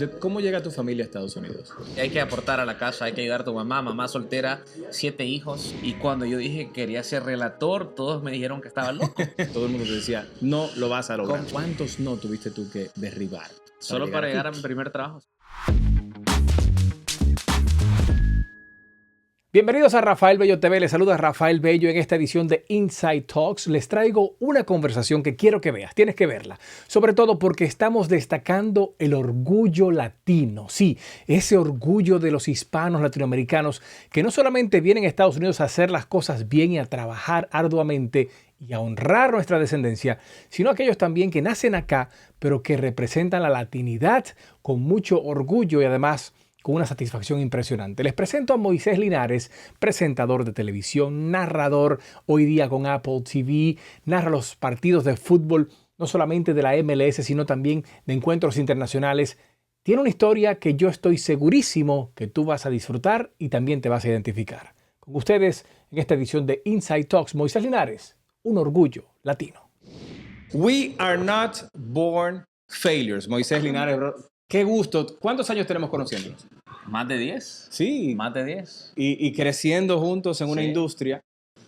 ¿Cómo llega tu familia a Estados Unidos? Hay que aportar a la casa, hay que ayudar a tu mamá, mamá soltera, 7 hijos. Y cuando yo dije que quería ser relator, todos me dijeron que estaba loco. Todo el mundo te decía, no lo vas a lograr. ¿Cuántos no tuviste tú que derribar? Solo para llegar a mi primer trabajo. Bienvenidos a Rafael Bello TV, les saluda Rafael Bello en esta edición de Inside Talks. Les traigo una conversación que quiero que veas, tienes que verla, sobre todo porque estamos destacando el orgullo latino, sí, ese orgullo de los hispanos latinoamericanos que no solamente vienen a Estados Unidos a hacer las cosas bien y a trabajar arduamente y a honrar nuestra descendencia, sino aquellos también que nacen acá, pero que representan la latinidad con mucho orgullo y además con una satisfacción impresionante. Les presento a Moisés Linares, presentador de televisión, narrador, hoy día con Apple TV, narra los partidos de fútbol, no solamente de la MLS, sino también de encuentros internacionales. Tiene una historia que yo estoy segurísimo que tú vas a disfrutar y también te vas a identificar. Con ustedes, en esta edición de Inside Talks, Moisés Linares, un orgullo latino. We are not born failures. Moisés Linares, qué gusto. ¿Cuántos años tenemos conociéndonos? ¿Más de 10? Sí. Más de 10. Y creciendo juntos en una Sí. industria,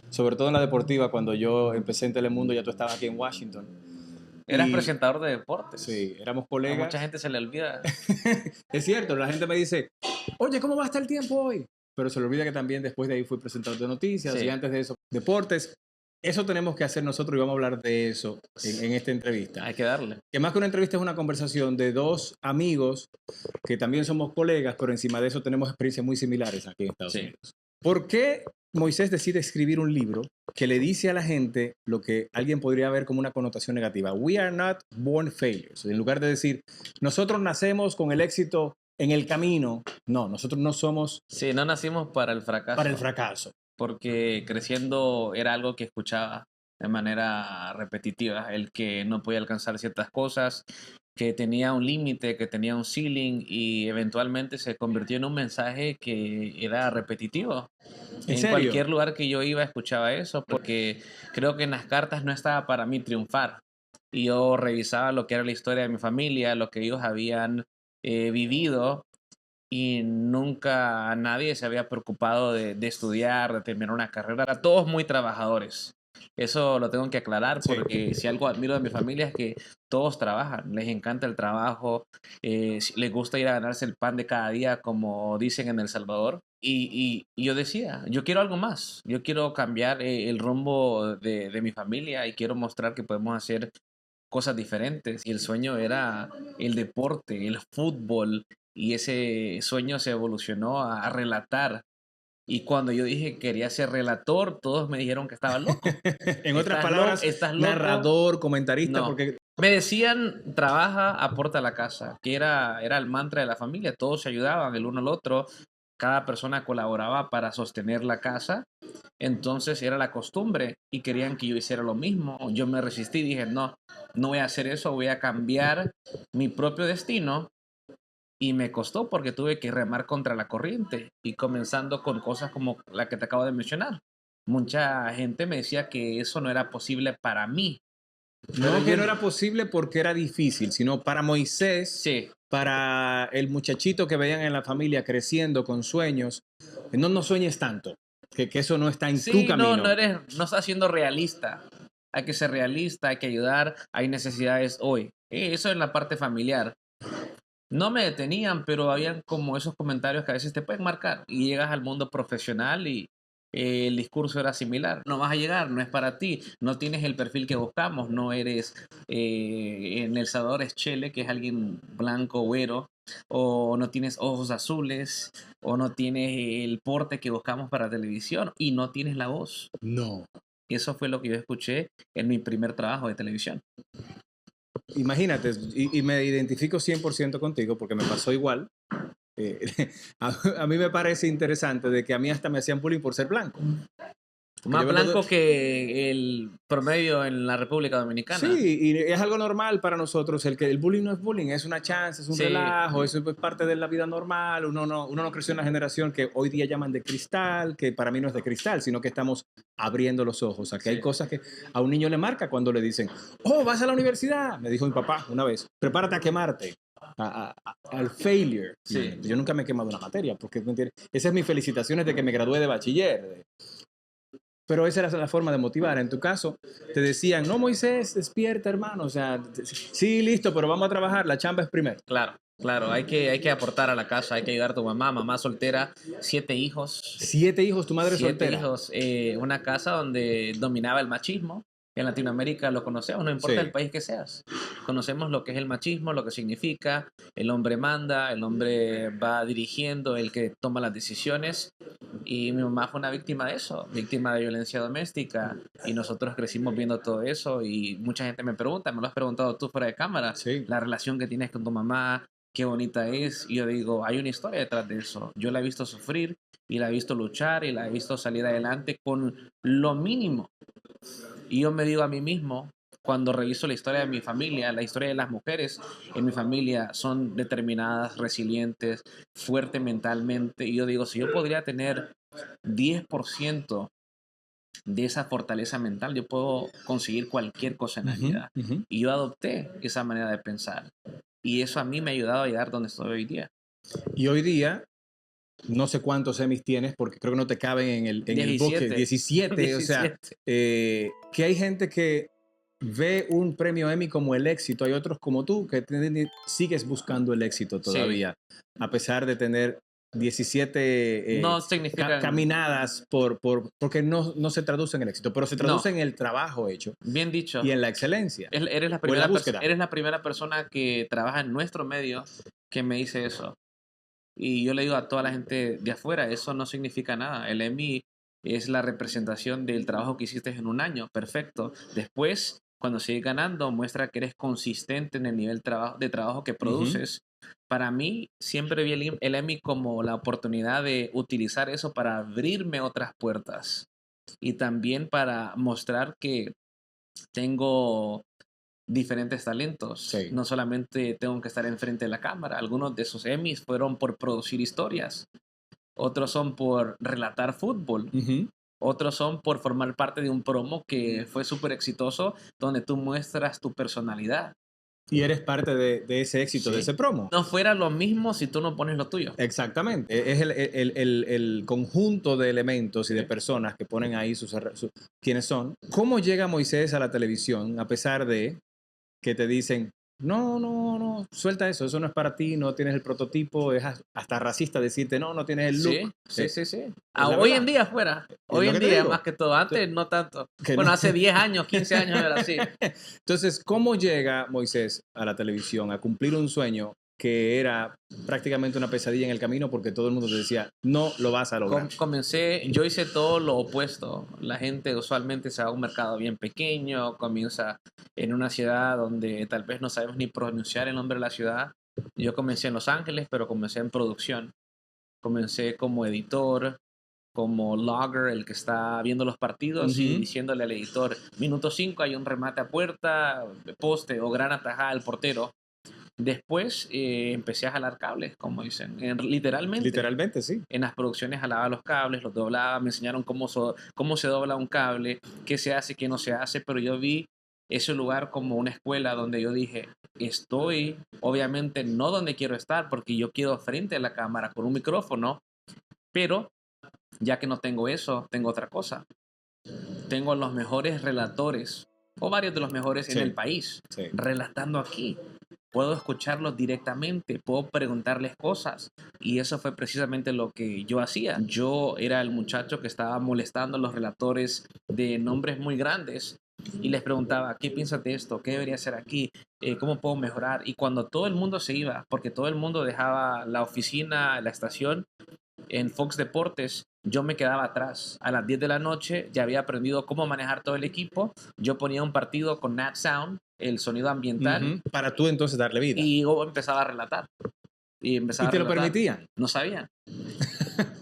sobre todo en la deportiva. Cuando yo empecé en Telemundo, ya tú estabas aquí en Washington. Eras Y- presentador de deportes. Sí, éramos A colegas. mucha gente se le olvida. Es cierto, la gente me dice, oye, ¿cómo va a estar el tiempo hoy? Pero se le olvida que también después de ahí fui presentador de noticias Sí. y antes de eso, deportes. Eso tenemos que hacer nosotros y vamos a hablar de eso en esta entrevista. Hay que darle. Que más que una entrevista es una conversación de dos amigos que también somos colegas, pero encima de eso tenemos experiencias muy similares aquí en Estados Sí. Unidos. ¿Por qué Moisés decide escribir un libro que le dice a la gente lo que alguien podría ver como una connotación negativa? We are not born failures. En lugar de decir, nosotros nacemos con el éxito en el camino. No, nosotros no somos Sí, no nacimos para el fracaso. para el fracaso. Porque creciendo era algo que escuchaba de manera repetitiva, el que no podía alcanzar ciertas cosas, que tenía un límite, que tenía un ceiling y eventualmente se convirtió en un mensaje que era repetitivo. ¿En En serio? cualquier lugar que yo iba escuchaba eso porque creo que en las cartas no estaba para mí triunfar. Y yo revisaba lo que era la historia de mi familia, lo que ellos habían vivido y nunca nadie se había preocupado de estudiar, de terminar una carrera. Eran todos muy trabajadores. Eso lo tengo que aclarar Sí. porque si algo admiro de mi familia es que todos trabajan, les encanta el trabajo, les gusta ir a ganarse el pan de cada día, como dicen en El Salvador. Y yo decía, yo quiero algo más, yo quiero cambiar el rumbo de mi familia y quiero mostrar que podemos hacer cosas diferentes. Y el sueño era el deporte, el fútbol, y ese sueño se evolucionó a relatar. Y cuando yo dije que quería ser relator, todos me dijeron que estaba loco. En otras ¿Estás palabras, estás loco? narrador, comentarista, No. porque Me decían, trabaja, aporta a la casa, que era el mantra de la familia. Todos se ayudaban el uno al otro. Cada persona colaboraba para sostener la casa. Entonces era la costumbre y querían que yo hiciera lo mismo. Yo me resistí y dije, no, no voy a hacer eso, voy a cambiar mi propio destino. Y me costó porque tuve que remar contra la corriente y comenzando con cosas como la que te acabo de mencionar. Mucha gente me decía que eso no era posible para mí. Pero no que yo- no era posible porque era difícil, sino para Moisés, Sí, para el muchachito que veían en la familia creciendo con sueños. No sueñes tanto, que eso no está en tu sí, camino. no estás siendo realista. Hay que ser realista, hay que ayudar, hay necesidades hoy. Eso en la parte familiar. No me detenían, pero habían como esos comentarios que a veces te pueden marcar y llegas al mundo profesional y el discurso era similar. No vas a llegar, no es para ti, no tienes el perfil que buscamos, no eres en El Salvador es Chele, que es alguien blanco, güero, o no tienes ojos azules, o no tienes el porte que buscamos para televisión y no tienes la voz. No. Eso fue lo que yo escuché en mi primer trabajo de televisión. Imagínate, y me identifico 100% contigo porque me pasó igual. Eh, a mí me parece interesante de que a mí hasta me hacían bullying por ser blanco. Más blanco que el promedio en la República Dominicana. Sí, y es algo normal para nosotros. El bullying no es bullying, es una chance, es un relajo, eso es parte de la vida normal. Uno no creció en una generación que hoy día llaman de cristal, que para mí no es de cristal, sino que estamos abriendo los ojos. Aquí hay cosas que a un niño le marca cuando le dicen, oh, vas a la universidad. Me dijo mi papá una vez, prepárate a quemarte. Al failure. Sí. Yo nunca me he quemado una materia, porque esa es mi felicitaciones de que me gradué de bachiller. Pero esa era la forma de motivar. En tu caso, te decían, no, Moisés, despierta, hermano. O sea, sí, listo, pero vamos a trabajar. La chamba es primero. Claro, hay que aportar a la casa, hay que ayudar a tu mamá soltera, 7 hijos. 7 hijos, tu madre 7 soltera. hijos, una casa donde dominaba el machismo. En Latinoamérica lo conocemos, no importa el país que seas. Conocemos lo que es el machismo, lo que significa. El hombre manda, el hombre va dirigiendo, el que toma las decisiones. Y mi mamá fue una víctima de eso, víctima de violencia doméstica. Y nosotros crecimos viendo todo eso. Y mucha gente me pregunta, me lo has preguntado tú fuera de cámara, la relación que tienes con tu mamá, qué bonita es. Y yo digo, hay una historia detrás de eso. Yo la he visto sufrir y la he visto luchar y la he visto salir adelante con lo mínimo. Y yo me digo a mí mismo, cuando reviso la historia de mi familia, la historia de las mujeres en mi familia son determinadas, resilientes, fuertes mentalmente. Y yo digo, si yo podría tener 10% de esa fortaleza mental, yo puedo conseguir cualquier cosa en la vida. Y yo adopté esa manera de pensar. Y eso a mí me ha ayudado a llegar donde estoy hoy día. Y hoy día, no sé cuántos Emmys tienes, porque creo que no te caben en el bucket. 17. O sea, que hay gente que ve un premio Emmy como el éxito. Hay otros como tú que sigues buscando el éxito todavía, a pesar de tener 17 no significa caminadas porque no se traduce en el éxito, pero se traduce en el trabajo hecho. Bien dicho. Y en la excelencia. Eres la primera persona que trabaja en nuestro medio que me dice eso. Y yo le digo a toda la gente de afuera, eso no significa nada. El Emmy es la representación del trabajo que hiciste en un año. Perfecto. Después, cuando sigues ganando, muestra que eres consistente en el nivel de trabajo que produces. Para mí, siempre vi el Emmy como la oportunidad de utilizar eso para abrirme otras puertas. Y también para mostrar que tengo diferentes talentos. No solamente tengo que estar enfrente de la cámara. Algunos de esos Emmys fueron por producir historias. Otros son por relatar fútbol. Otros son por formar parte de un promo que fue súper exitoso, donde tú muestras tu personalidad. Y eres parte de ese éxito, de ese promo. No fuera lo mismo si tú no pones lo tuyo. Exactamente. Es el conjunto de elementos y de personas que ponen ahí quiénes son. ¿Cómo llega Moisés a la televisión a pesar de que te dicen, no, suelta eso no es para ti, no tienes el prototipo, es hasta racista decirte, no tienes el look? Sí. Hoy en día fuera, hoy en día más que todo, antes no tanto. Bueno, hace 10 años, 15 años era así. Entonces, ¿cómo llega Moisés a la televisión a cumplir un sueño que era prácticamente una pesadilla en el camino porque todo el mundo te decía, no lo vas a lograr? Yo hice todo lo opuesto. La gente usualmente se va a un mercado bien pequeño, comienza en una ciudad donde tal vez no sabemos ni pronunciar el nombre de la ciudad. Yo comencé en Los Ángeles, pero comencé en producción. Comencé como editor, como logger, el que está viendo los partidos y diciéndole al editor, minuto 5 hay un remate a puerta, poste o gran atajada al portero. Después empecé a jalar cables, como dicen, literalmente. Literalmente, sí. En las producciones jalaba los cables, los doblaba, me enseñaron cómo se dobla un cable, qué se hace, qué no se hace, pero yo vi ese lugar como una escuela donde yo dije, estoy, obviamente no donde quiero estar, porque yo quiero frente a la cámara con un micrófono, pero ya que no tengo eso, tengo otra cosa. Tengo los mejores relatores, o varios de los mejores en el país, relatando aquí. Puedo escucharlos directamente, puedo preguntarles cosas. Y eso fue precisamente lo que yo hacía. Yo era el muchacho que estaba molestando a los relatores de nombres muy grandes y les preguntaba, ¿qué piensas de esto? ¿Qué debería hacer aquí? ¿Cómo puedo mejorar? Y cuando todo el mundo se iba, porque todo el mundo dejaba la oficina, la estación, en Fox Deportes, yo me quedaba atrás. A las 10 de la noche ya había aprendido cómo manejar todo el equipo. Yo ponía un partido con Nat Sound, el sonido ambiental. Para tú entonces darle vida. Y yo empezaba a relatar. ¿Y te lo permitían? No sabían.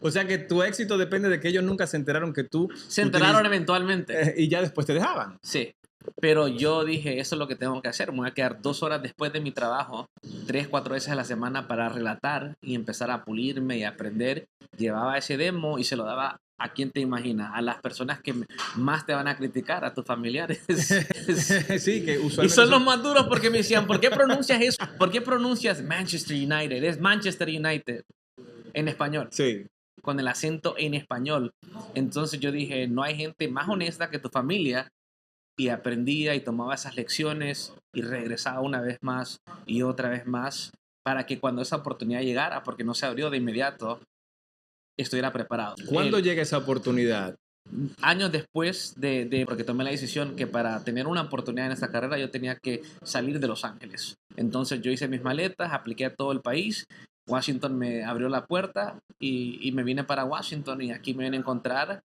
O sea que tu éxito depende de que ellos nunca se enteraron que tú Se enteraron eventualmente. y ya después te dejaban. Sí. Pero yo dije, eso es lo que tengo que hacer. Me voy a quedar 2 horas después de mi trabajo, 3, 4 veces a la semana para relatar y empezar a pulirme y aprender. Llevaba ese demo y se lo daba a quien te imaginas, a las personas que más te van a criticar, a tus familiares. Sí, que Y usualmente son los más duros porque me decían, ¿por qué pronuncias eso? ¿Por qué pronuncias Manchester United? Es Manchester United en español, Sí. con el acento en español. Entonces yo dije, no hay gente más honesta que tu familia. Y aprendía y tomaba esas lecciones y regresaba una vez más y otra vez más para que cuando esa oportunidad llegara, porque no se abrió de inmediato, estuviera preparado. ¿Cuándo llega esa oportunidad? Años después porque tomé la decisión que para tener una oportunidad en esta carrera yo tenía que salir de Los Ángeles. Entonces yo hice mis maletas, apliqué a todo el país. Washington me abrió la puerta y me vine para Washington y aquí me vine a encontrar.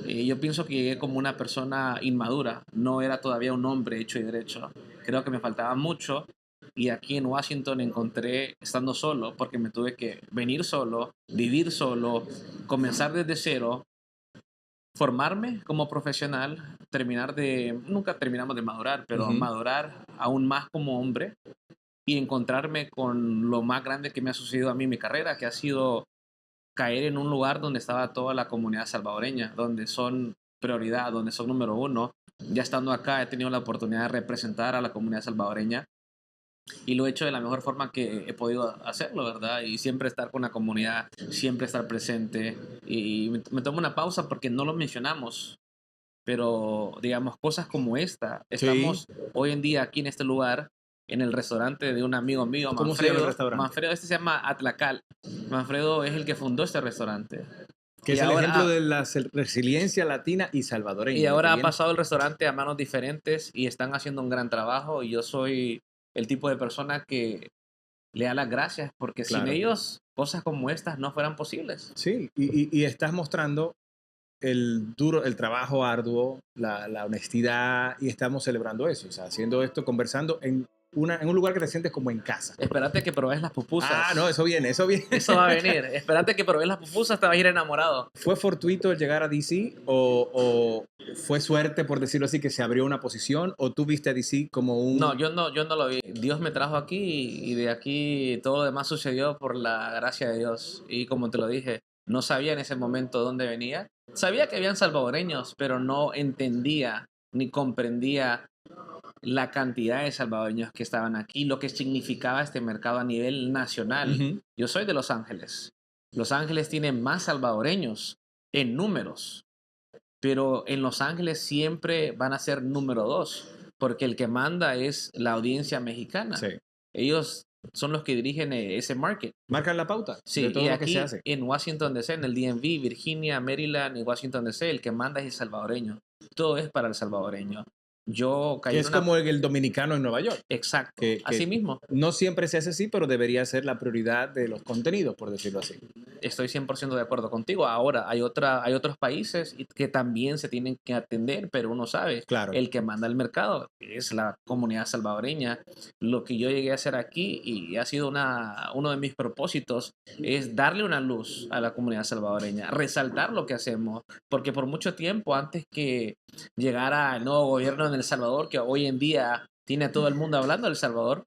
Yo pienso que llegué como una persona inmadura, no era todavía un hombre hecho y derecho. Creo que me faltaba mucho y aquí en Washington encontré estando solo, porque me tuve que venir solo, vivir solo, comenzar desde cero, formarme como profesional, nunca terminamos de madurar, pero madurar aún más como hombre y encontrarme con lo más grande que me ha sucedido a mí en mi carrera, que ha sido caer en un lugar donde estaba toda la comunidad salvadoreña, donde son prioridad, donde son número uno. Ya estando acá he tenido la oportunidad de representar a la comunidad salvadoreña y lo he hecho de la mejor forma que he podido hacerlo, ¿verdad? Y siempre estar con la comunidad, siempre estar presente. Y me tomo una pausa porque no lo mencionamos, pero digamos, cosas como esta, estamos hoy en día aquí en este lugar, en el restaurante de un amigo mío, Manfredo. ¿Cómo se llama el restaurante? Manfredo, este se llama Atlacal. Manfredo es el que fundó este restaurante. Que es el ejemplo de la resiliencia latina y salvadoreña. Y ahora ha pasado el restaurante a manos diferentes y están haciendo un gran trabajo y yo soy el tipo de persona que le da las gracias porque sin ellos cosas como estas no fueran posibles. Sí, y estás mostrando el trabajo arduo, la honestidad, y estamos celebrando eso, o sea, haciendo esto, conversando en un lugar que te sientes como en casa. Espérate que probes las pupusas. Ah, no, eso viene. Eso va a venir. Espérate que probes las pupusas, te vas a ir enamorado. ¿Fue fortuito el llegar a DC o fue suerte, por decirlo así, que se abrió una posición, o tú viste a DC como un... No, yo no lo vi. Dios me trajo aquí y de aquí todo lo demás sucedió por la gracia de Dios. Y como te lo dije, no sabía en ese momento dónde venía. Sabía que habían salvadoreños, pero no entendía ni comprendía la cantidad de salvadoreños que estaban aquí, lo que significaba este mercado a nivel nacional. Yo soy de Los Ángeles. Los Ángeles tiene más salvadoreños en números, pero en Los Ángeles siempre van a ser número 2, porque el que manda es la audiencia mexicana. Sí. Ellos son los que dirigen ese market. Marcan la pauta de todo y lo aquí que se hace. En Washington DC, en el DMV, Virginia, Maryland y Washington DC, el que manda es el salvadoreño. Todo es para el salvadoreño. Yo caí que es como el dominicano en Nueva York. Exacto, así mismo. No siempre se hace así, pero debería ser la prioridad de los contenidos, por decirlo así. Estoy 100% de acuerdo contigo. Ahora, hay otros países que también se tienen que atender, pero uno sabe, el que manda el mercado es la comunidad salvadoreña. Lo que yo llegué a hacer aquí, y ha sido uno de mis propósitos, es darle una luz a la comunidad salvadoreña, resaltar lo que hacemos, porque por mucho tiempo, antes que llegara el nuevo gobierno en El Salvador, que hoy en día tiene a todo el mundo hablando de El Salvador,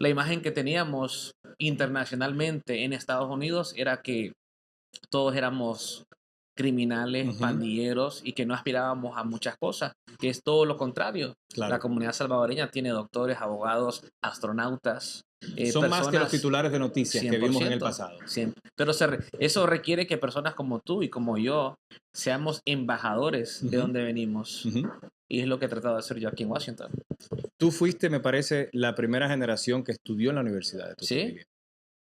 la imagen que teníamos internacionalmente en Estados Unidos era que todos éramos criminales, pandilleros y que no aspirábamos a muchas cosas, que es todo lo contrario. La comunidad salvadoreña tiene doctores, abogados, astronautas. Son más que los titulares de noticias que vimos en el pasado. Siempre. Pero eso requiere que personas como tú y como yo seamos embajadores de donde venimos. Y es lo que he tratado de hacer yo aquí en Washington. Tú fuiste, me parece, la primera generación que estudió en la universidad de tu familia.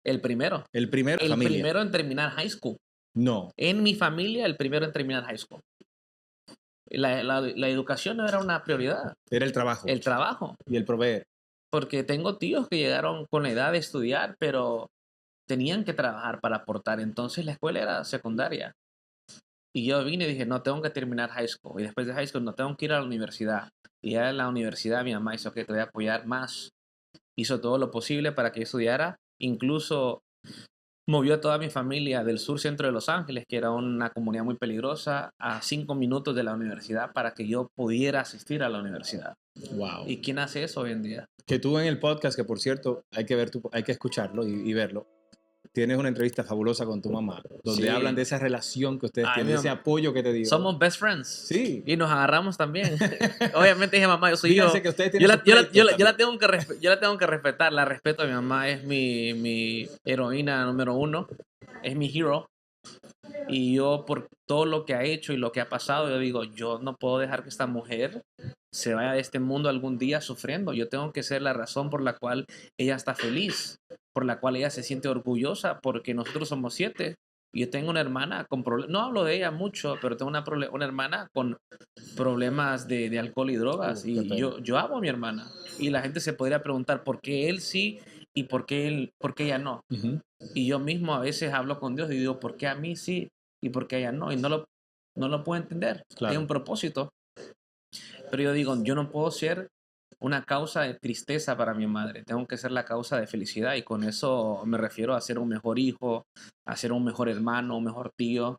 El primero. El primero en terminar high school. No. En mi familia, el primero en terminar high school. La educación no era una prioridad. Era el trabajo. El trabajo. Y el proveer. Porque tengo tíos que llegaron con la edad de estudiar, pero tenían que trabajar para aportar. Entonces la escuela era secundaria. Y yo vine y dije, no, tengo que terminar high school. Y después de high school, no, tengo que ir a la universidad. Y ya en la universidad mi mamá hizo que te voy a apoyar más. Hizo todo lo posible para que yo estudiara. Incluso movió a toda mi familia del sur centro de Los Ángeles, que era una comunidad muy peligrosa, a 5 minutos de la universidad para que yo pudiera asistir a la universidad. Wow. ¿Y quién hace eso hoy en día? Que tú en el podcast, que por cierto hay que hay que escucharlo y verlo, tienes una entrevista fabulosa con tu mamá, donde Sí. hablan de esa relación que ustedes Ay, tienen, mi ese mamá. apoyo que te dio. Somos best friends. Sí. Y nos agarramos también. Obviamente dije, mamá, yo soy Fíjense yo. que ustedes Yo tienen la, sus yo la- pleitos yo la- yo la también. tengo que yo la tengo que respetar. La respeto a mi mamá. Es mi heroína número 1. Es mi hero. Y yo, por todo lo que ha hecho y lo que ha pasado, yo digo, yo no puedo dejar que esta mujer se vaya de este mundo algún día sufriendo. Yo tengo que ser la razón por la cual ella está feliz, por la cual ella se siente orgullosa, porque nosotros somos 7. Y yo tengo una hermana con problemas, no hablo de ella mucho, pero tengo una hermana con problemas de alcohol y drogas. Qué Y pena. yo amo a mi hermana. Y la gente se podría preguntar por qué él sí y por qué ella no. Ujú. Y yo mismo a veces hablo con Dios y digo, ¿por qué a mí sí y por qué a ella no? Y no lo puedo entender. Claro. Hay un propósito. Pero yo digo, yo no puedo ser una causa de tristeza para mi madre. Tengo que ser la causa de felicidad. Y con eso me refiero a ser un mejor hijo, a ser un mejor hermano, un mejor tío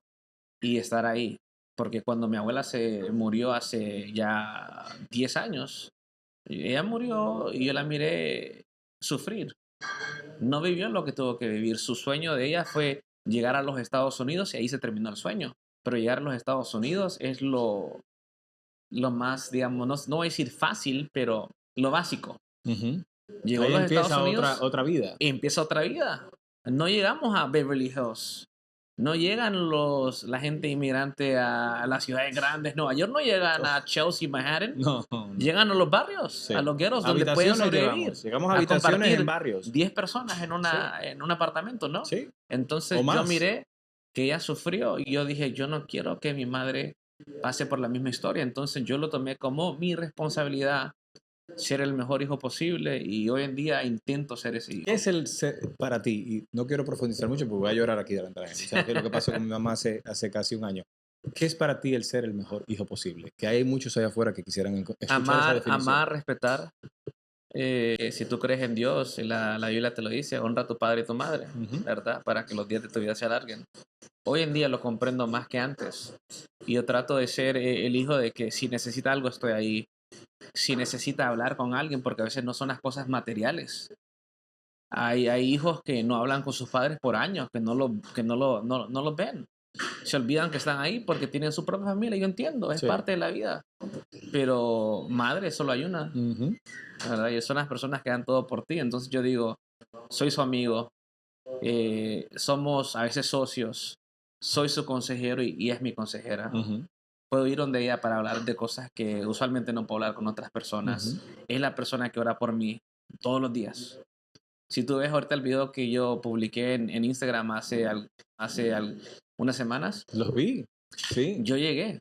y estar ahí. Porque cuando mi abuela se murió hace ya 10 años, ella murió y yo la miré sufrir. No vivió lo que tuvo que vivir. Su sueño de ella fue llegar a los Estados Unidos y ahí se terminó el sueño. Pero llegar a los Estados Unidos es lo más, digamos, no voy a decir fácil, pero lo básico. Ujú. Llegó Ahí a los Estados empieza Unidos otra vida. y empieza otra vida. No llegamos a Beverly Hills. No llegan la gente inmigrante a las ciudades grandes. Nueva York no llegan a Chelsea, Manhattan. No, no. Llegan a los barrios, Sí. a los ghettos donde pueden Habitaciones sobrevivir. llegamos a a habitaciones compartir en barrios. 10 personas en un apartamento, ¿no? Sí. Entonces O yo más. miré que ella sufrió y yo dije, yo no quiero que mi madre pase por la misma historia. Entonces yo lo tomé como mi responsabilidad ser el mejor hijo posible y hoy en día intento ser ese hijo. ¿Qué es el ser para ti? Y no quiero profundizar mucho porque voy a llorar aquí delante de la gente. O sea, que lo que pasó con mi mamá hace casi un año. ¿Qué es para ti el ser el mejor hijo posible? Que hay muchos allá afuera que quisieran escuchar esa Amar, definición. amar, respetar. Si tú crees en Dios, la Biblia te lo dice, honra a tu padre y tu madre, Ujú. ¿verdad? Para que los días de tu vida se alarguen. Hoy en día lo comprendo más que antes. Y yo trato de ser el hijo de que si necesita algo estoy ahí. Si necesita hablar con alguien, porque a veces no son las cosas materiales. Hay hijos que no hablan con sus padres por años, que no los ven. Se olvidan que están ahí porque tienen su propia familia. Yo entiendo, es Sí. parte de la vida. Pero madre solo hay una, Ujú. ¿verdad? Y son las personas que dan todo por ti. Entonces yo digo, soy su amigo, somos a veces socios, soy su consejero y es mi consejera. Ujú. Puedo ir donde ella para hablar de cosas que usualmente no puedo hablar con otras personas. Ujú. Es la persona que ora por mí todos los días. Si tú ves ahorita el video que yo publiqué en Instagram hace unas semanas, Los vi. Sí. yo llegué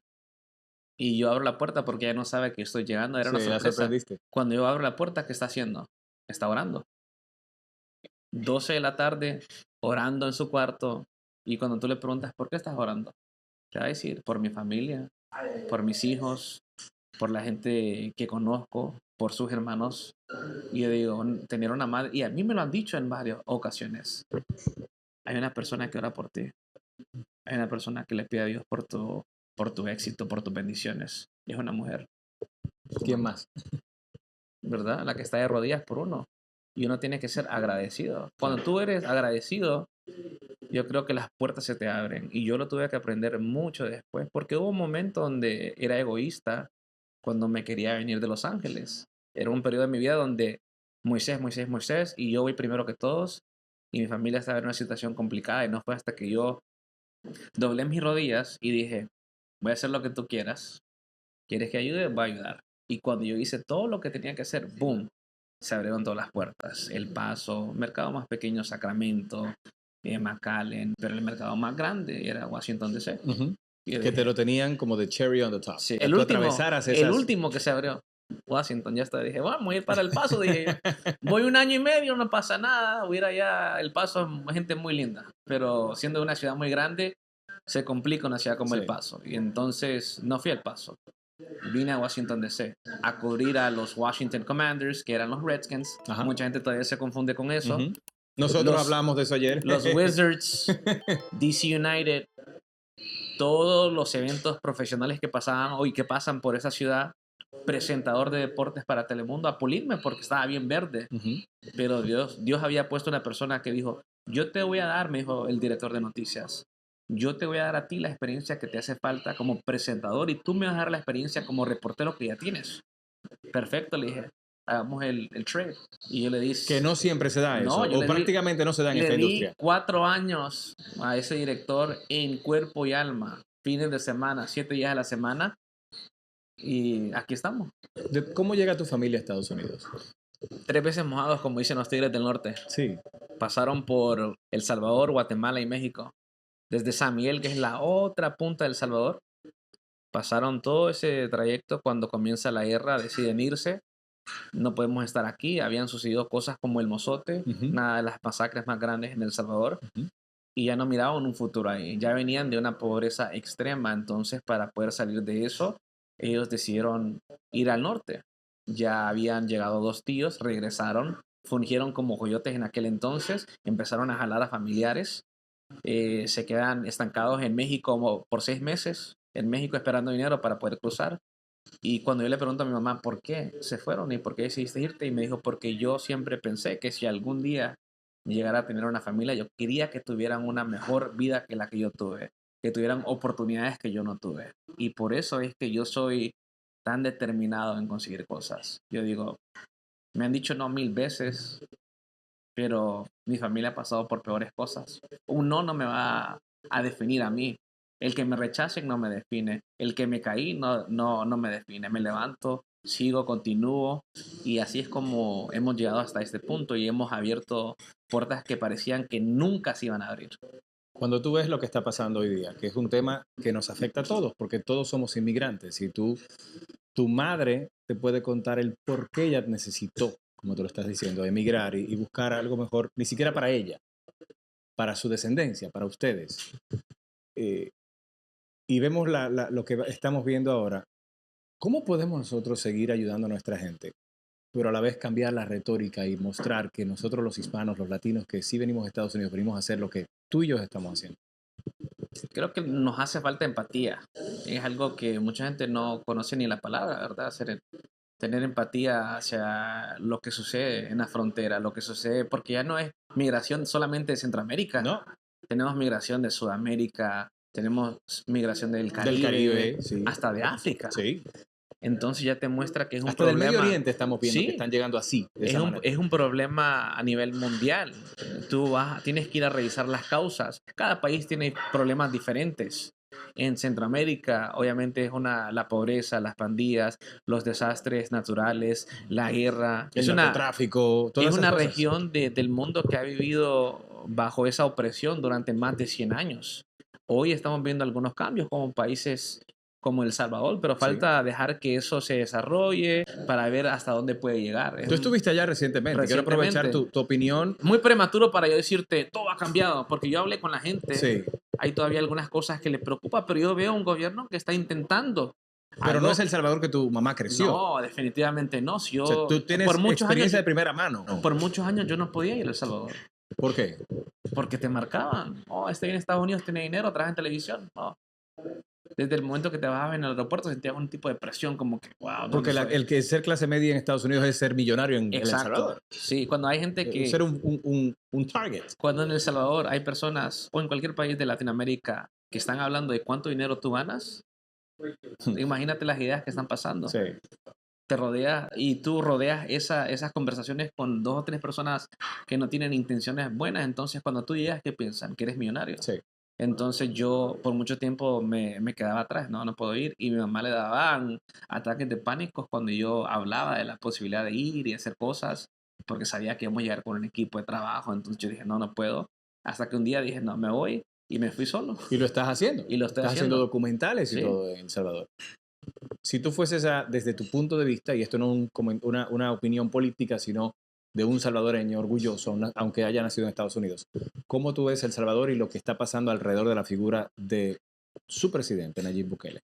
y yo abro la puerta porque ella no sabe que estoy llegando. Era una Sí, la sorpresa. sorprendiste. Cuando yo abro la puerta, ¿qué está haciendo? Está orando. 12 de la tarde, orando en su cuarto. Y cuando tú le preguntas, ¿por qué estás orando? Te va a decir, por mi familia, por mis hijos, por la gente que conozco, por sus hermanos. Y yo digo, tener una madre, y a mí me lo han dicho en varias ocasiones. Hay una persona que ora por ti. Hay una persona que le pide a Dios por tu éxito, por tus bendiciones. Y es una mujer, ¿Quién más? ¿verdad? La que está de rodillas por uno. Y uno tiene que ser agradecido. Cuando tú eres agradecido, yo creo que las puertas se te abren. Y yo lo tuve que aprender mucho después, porque hubo un momento donde era egoísta cuando me quería venir de Los Ángeles. Era un periodo de mi vida donde Moisés, y yo voy primero que todos, y mi familia estaba en una situación complicada, y no fue hasta que yo doblé mis rodillas y dije, voy a hacer lo que tú quieras. ¿Quieres que ayude? Voy a ayudar. Y cuando yo hice todo lo que tenía que hacer, ¡boom! Se abrieron todas las puertas. El Paso, mercado más pequeño, Sacramento, McAllen, pero el mercado más grande era Washington DC. Ujú. Y yo Que dije, te lo tenían como de cherry on the top. sí, Que el tú último, atravesaras el esas... último que se abrió, Washington, ya está. Dije, vamos a ir para El Paso. Dije, voy 1 año y medio, no pasa nada. Voy a ir allá. El Paso es gente muy linda. Pero siendo una ciudad muy grande, se complica una ciudad como Sí. El Paso. Y entonces no fui al Paso. Vine a Washington DC a cubrir a los Washington Commanders, que eran los Redskins. Ajá. Mucha gente todavía se confunde con eso. Ujú. Nosotros Los- hablamos de eso ayer. Los Wizards, DC United, todos los eventos profesionales que pasaban o y que pasan por esa ciudad, presentador de deportes para Telemundo, a pulirme porque estaba bien verde. Ujú. Pero Dios había puesto una persona que dijo, yo te voy a dar, me dijo el director de noticias, yo te voy a dar a ti la experiencia que te hace falta como presentador y tú me vas a dar la experiencia como reportero que ya tienes. Perfecto, le dije, hagamos el trade. Y yo le dije, Que no siempre se da No, eso, yo o le di- prácticamente no se da en le esta di industria. 4 años a ese director en cuerpo y alma, fines de semana, 7 días a la semana, y aquí estamos. ¿Cómo llega tu familia a Estados Unidos? 3 veces mojados, como dicen los Tigres del Norte. Sí. Pasaron por El Salvador, Guatemala y México. Desde San Miguel, que es la otra punta del Salvador, pasaron todo ese trayecto. Cuando comienza la guerra, deciden irse. No podemos estar aquí. Habían sucedido cosas como el Mozote, Ujú. una de las masacres más grandes en El Salvador. Ujú. Y ya no miraban un futuro ahí. Ya venían de una pobreza extrema. Entonces, para poder salir de eso, ellos decidieron ir al norte. Ya habían llegado 2 tíos, regresaron, fungieron como coyotes en aquel entonces, empezaron a jalar a familiares, se quedan estancados en México como por 6 meses, en México esperando dinero para poder cruzar. Y cuando yo le pregunto a mi mamá por qué se fueron y por qué decidiste irte, y me dijo, porque yo siempre pensé que si algún día llegara a tener una familia, yo quería que tuvieran una mejor vida que la que yo tuve, que tuvieran oportunidades que yo no tuve. Y por eso es que yo soy tan determinado en conseguir cosas. Yo digo, me han dicho no 1000 veces, pero mi familia ha pasado por peores cosas. Un no me va a definir a mí. El que me rechacen no me define. El que me caí no me define. Me levanto, sigo, continúo y así es como hemos llegado hasta este punto y hemos abierto puertas que parecían que nunca se iban a abrir. Cuando tú ves lo que está pasando hoy día, que es un tema que nos afecta a todos, porque todos somos inmigrantes, y tu madre te puede contar el por qué ella necesitó, como tú lo estás diciendo, emigrar y buscar algo mejor, ni siquiera para ella, para su descendencia, para ustedes. Eh, y vemos lo que estamos viendo ahora. ¿Cómo podemos nosotros seguir ayudando a nuestra gente, pero a la vez cambiar la retórica y mostrar que nosotros los hispanos, los latinos, que sí venimos a Estados Unidos, venimos a hacer lo que tú y yo estamos haciendo? Creo que nos hace falta empatía. Es algo que mucha gente no conoce ni la palabra, ¿verdad? Tener empatía hacia lo que sucede en la frontera, lo que sucede, porque ya no es migración solamente de Centroamérica. ¿No? Tenemos migración de Sudamérica, tenemos migración del Caribe, Del Caribe, sí. hasta de África. Sí. Entonces ya te muestra que es un Hasta problema. del Medio Oriente estamos viendo Sí, que están llegando así, de esa manera. es un problema a nivel mundial. Tienes que ir a revisar las causas. Cada país tiene problemas diferentes. En Centroamérica, obviamente, es la pobreza, las pandillas, los desastres naturales, la guerra. El narcotráfico, todas Es esas una cosas. región del mundo que ha vivido bajo esa opresión durante más de 100 años. Hoy estamos viendo algunos cambios como países como El Salvador, pero falta dejar que eso se desarrolle para ver hasta dónde puede llegar. Tú estuviste allá recientemente. Quiero aprovechar tu opinión. Muy prematuro para yo decirte, todo ha cambiado, porque yo hablé con la gente. Sí. Hay todavía algunas cosas que le preocupa, pero yo veo un gobierno que está intentando. Pero no es El Salvador que tu mamá creció. No, definitivamente no. Si yo, O sea, tú tienes por muchos experiencia años, de primera mano. por muchos años yo no podía ir a El Salvador. ¿Por qué? Porque te marcaban. Oh, este viene a Estados Unidos, tiene dinero, trabaja en televisión. No. Desde el momento que te bajabas en el aeropuerto sentías un tipo de presión como que, wow. Porque el que ser clase media en Estados Unidos es ser millonario en El Salvador. Sí, cuando hay gente que... Ser un target. Cuando en El Salvador hay personas, o en cualquier país de Latinoamérica, que están hablando de cuánto dinero tú ganas, imagínate las ideas que están pasando. Sí. Te rodeas y tú rodeas esas conversaciones con 2 o 3 personas que no tienen intenciones buenas. Entonces, cuando tú llegas, ¿qué piensan? Que eres millonario. Sí. Entonces, yo por mucho tiempo me quedaba atrás, no puedo ir. Y mi mamá le daban ataques de pánico cuando yo hablaba de la posibilidad de ir y hacer cosas, porque sabía que íbamos a llegar con un equipo de trabajo. Entonces, yo dije, no puedo. Hasta que un día dije, no, me voy. Y me fui solo. Y lo estás haciendo. Y lo estoy estás haciendo documentales Sí. y todo en El Salvador. Si tú fueses desde tu punto de vista, y esto no es una opinión política, sino de un salvadoreño orgulloso, aunque haya nacido en Estados Unidos, ¿cómo tú ves El Salvador y lo que está pasando alrededor de la figura de su presidente, Nayib Bukele?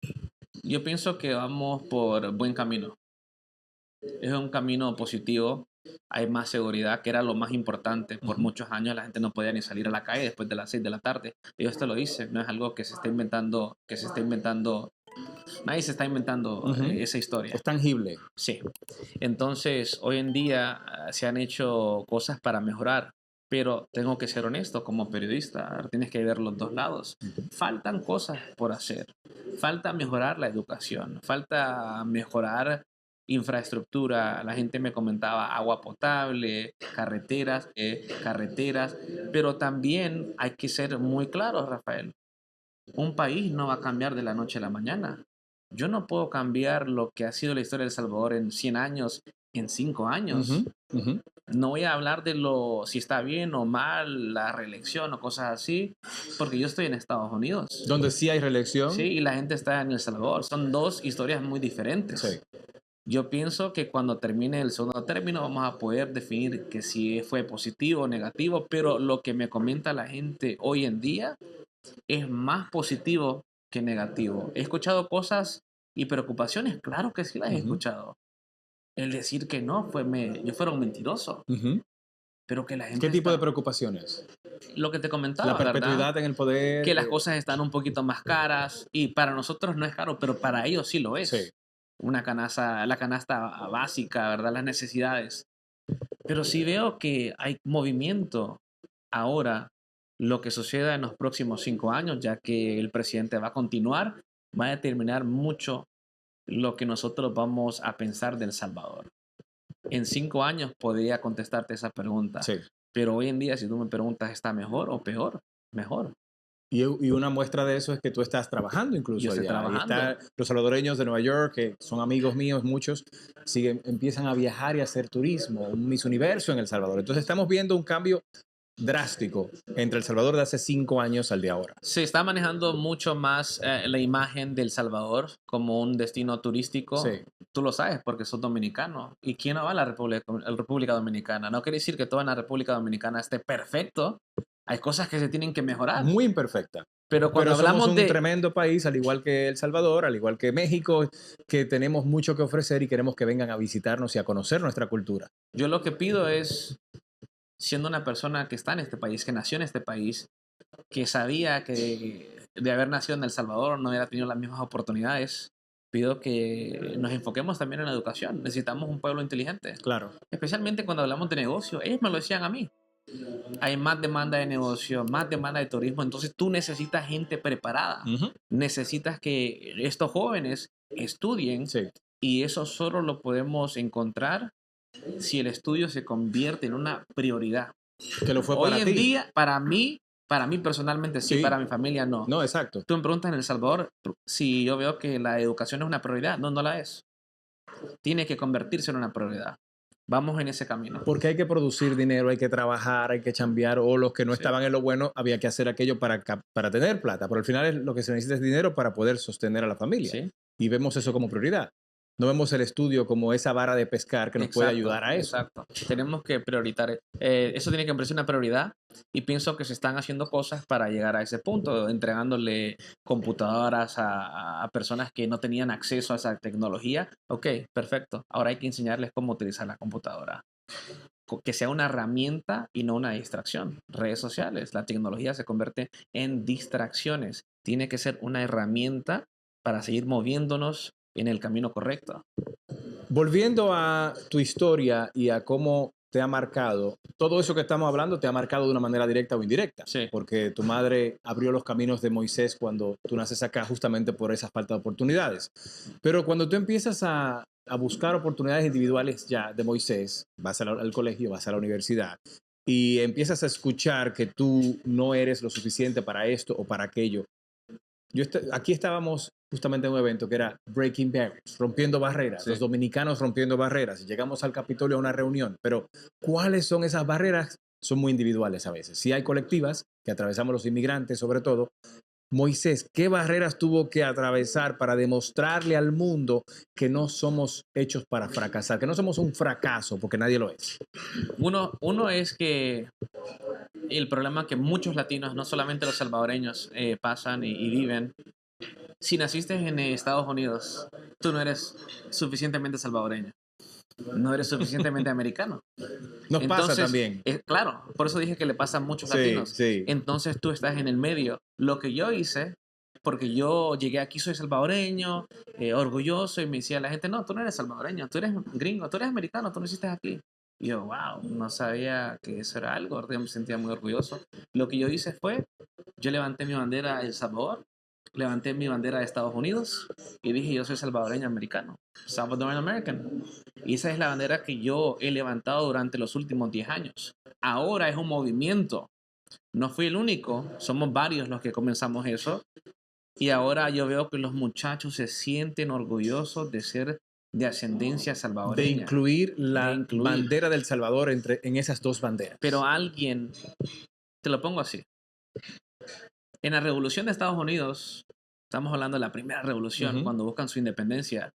Yo pienso que vamos por buen camino. Es un camino positivo. Hay más seguridad, que era lo más importante. Por muchos años la gente no podía ni salir a la calle después de las 6 de la tarde. Dios te lo dice, no es algo que se está inventando, nadie se está inventando esa historia. Es tangible. Sí. Entonces, hoy en día se han hecho cosas para mejorar, pero tengo que ser honesto como periodista, tienes que ver los dos lados. Faltan cosas por hacer. Falta mejorar la educación, falta mejorar infraestructura. La gente me comentaba agua potable, carreteras, pero también hay que ser muy claros, Rafael. Un país no va a cambiar de la noche a la mañana. Yo no puedo cambiar lo que ha sido la historia de El Salvador en 100 años, en 5 años. No voy a hablar de si está bien o mal la reelección o cosas así, porque yo estoy en Estados Unidos. Donde sí hay reelección. Sí, y la gente está en El Salvador. Son dos historias muy diferentes. Sí. Yo pienso que cuando termine el segundo término vamos a poder definir que si fue positivo o negativo, pero lo que me comenta la gente hoy en día es más positivo que negativo. He escuchado cosas y preocupaciones, claro que sí las he escuchado. El decir que no, yo fuera un mentiroso. Pero que la gente ¿Qué tipo de preocupaciones? Lo que te comentaba, La perpetuidad, ¿verdad?, en el poder. Que las cosas están un poquito más caras y para nosotros no es caro, pero para ellos sí lo es. Sí. La canasta básica, ¿verdad? Las necesidades. Pero si veo que hay movimiento ahora, lo que suceda en los próximos 5 años, ya que el presidente va a continuar, va a determinar mucho lo que nosotros vamos a pensar de El Salvador. En 5 años podría contestarte esa pregunta. Sí. Pero hoy en día, si tú me preguntas, ¿está mejor o peor? Mejor. Y una muestra de eso es que tú estás trabajando incluso Yo estoy allá. trabajando. Y los salvadoreños de Nueva York, que son amigos míos, muchos, empiezan a viajar y a hacer turismo, un Miss Universo en El Salvador. Entonces estamos viendo un cambio drástico entre El Salvador de hace 5 años al de ahora. Se está manejando mucho más la imagen de El Salvador como un destino turístico. Sí. Tú lo sabes porque sos dominicano. ¿Y quién no va a la República Dominicana? No quiere decir que todo en la República Dominicana esté perfecto. Hay cosas que se tienen que mejorar. Muy imperfecta. Pero cuando hablamos somos un tremendo país, al igual que El Salvador, al igual que México, que tenemos mucho que ofrecer y queremos que vengan a visitarnos y a conocer nuestra cultura. Yo lo que pido es, siendo una persona que está en este país, que nació en este país, que sabía que de haber nacido en El Salvador no hubiera tenido las mismas oportunidades, pido que nos enfoquemos también en la educación. Necesitamos un pueblo inteligente. Claro. Especialmente cuando hablamos de negocio. Ellos me lo decían a mí. Hay más demanda de negocio, más demanda de turismo, entonces tú necesitas gente preparada. Necesitas que estos jóvenes estudien. Sí. Y eso solo lo podemos encontrar si el estudio se convierte en una prioridad. Que lo fue Hoy para en ti. día, para mí personalmente sí, para mi familia no. No, exacto. Tú me preguntas en El Salvador si yo veo que la educación es una prioridad. No, no la es. Tiene que convertirse en una prioridad. Vamos en ese camino. Porque hay que producir dinero, hay que trabajar, hay que chambear, o los que no estaban en lo bueno, había que hacer aquello para tener plata. Pero al final lo que se necesita es dinero para poder sostener a la familia. Sí. Y vemos eso como prioridad. No vemos el estudio como esa vara de pescar que nos puede ayudar a eso. Exacto. Tenemos que priorizar. Eso tiene que ser una prioridad y pienso que se están haciendo cosas para llegar a ese punto, entregándole computadoras a personas que no tenían acceso a esa tecnología. Ok, perfecto. Ahora hay que enseñarles cómo utilizar la computadora. Que sea una herramienta y no una distracción. Redes sociales, la tecnología se convierte en distracciones. Tiene que ser una herramienta para seguir moviéndonos en el camino correcto. Volviendo a tu historia y a cómo te ha marcado, todo eso que estamos hablando te ha marcado de una manera directa o indirecta. Sí. Porque tu madre abrió los caminos de Moisés cuando tú naces acá justamente por esa falta de oportunidades. Pero cuando tú empiezas a buscar oportunidades individuales ya de Moisés, vas al colegio, vas a la universidad y empiezas a escuchar que tú no eres lo suficiente para esto o para aquello. Aquí estábamos justamente en un evento que era Breaking Barriers, rompiendo barreras, los dominicanos rompiendo barreras, y llegamos al Capitolio a una reunión, pero ¿cuáles son esas barreras? Son muy individuales a veces. Sí hay colectivas que atravesamos los inmigrantes sobre todo. Moisés, ¿qué barreras tuvo que atravesar para demostrarle al mundo que no somos hechos para fracasar, que no somos un fracaso, porque nadie lo es? Uno es que el problema que muchos latinos, no solamente los salvadoreños, pasan y viven. Si naciste en Estados Unidos, tú no eres suficientemente salvadoreño. no eres suficientemente americano. Nos pasa Entonces, también. claro, por eso dije que le pasa a muchos Sí, latinos. sí. Entonces tú estás en el medio. Lo que yo hice, porque yo llegué aquí, soy salvadoreño, orgulloso, y me decía la gente, no, tú no eres salvadoreño, tú eres gringo, tú eres americano, tú no naciste aquí. Y yo, wow, no sabía que eso era algo, ahorita me sentía muy orgulloso. Lo que yo hice fue, yo levanté mi bandera de El Salvador, levanté mi bandera de Estados Unidos y dije, yo soy salvadoreño americano, Salvadoran American. Y esa es la bandera que yo he levantado durante los últimos 10 años. Ahora es un movimiento. No fui el único, somos varios los que comenzamos eso. Y ahora yo veo que los muchachos se sienten orgullosos de ser de ascendencia De salvadoreña. incluir la De incluir. bandera del Salvador en esas dos banderas. Pero alguien, te lo pongo así. En la revolución de Estados Unidos, estamos hablando de la primera revolución, Ujú. cuando buscan su independencia,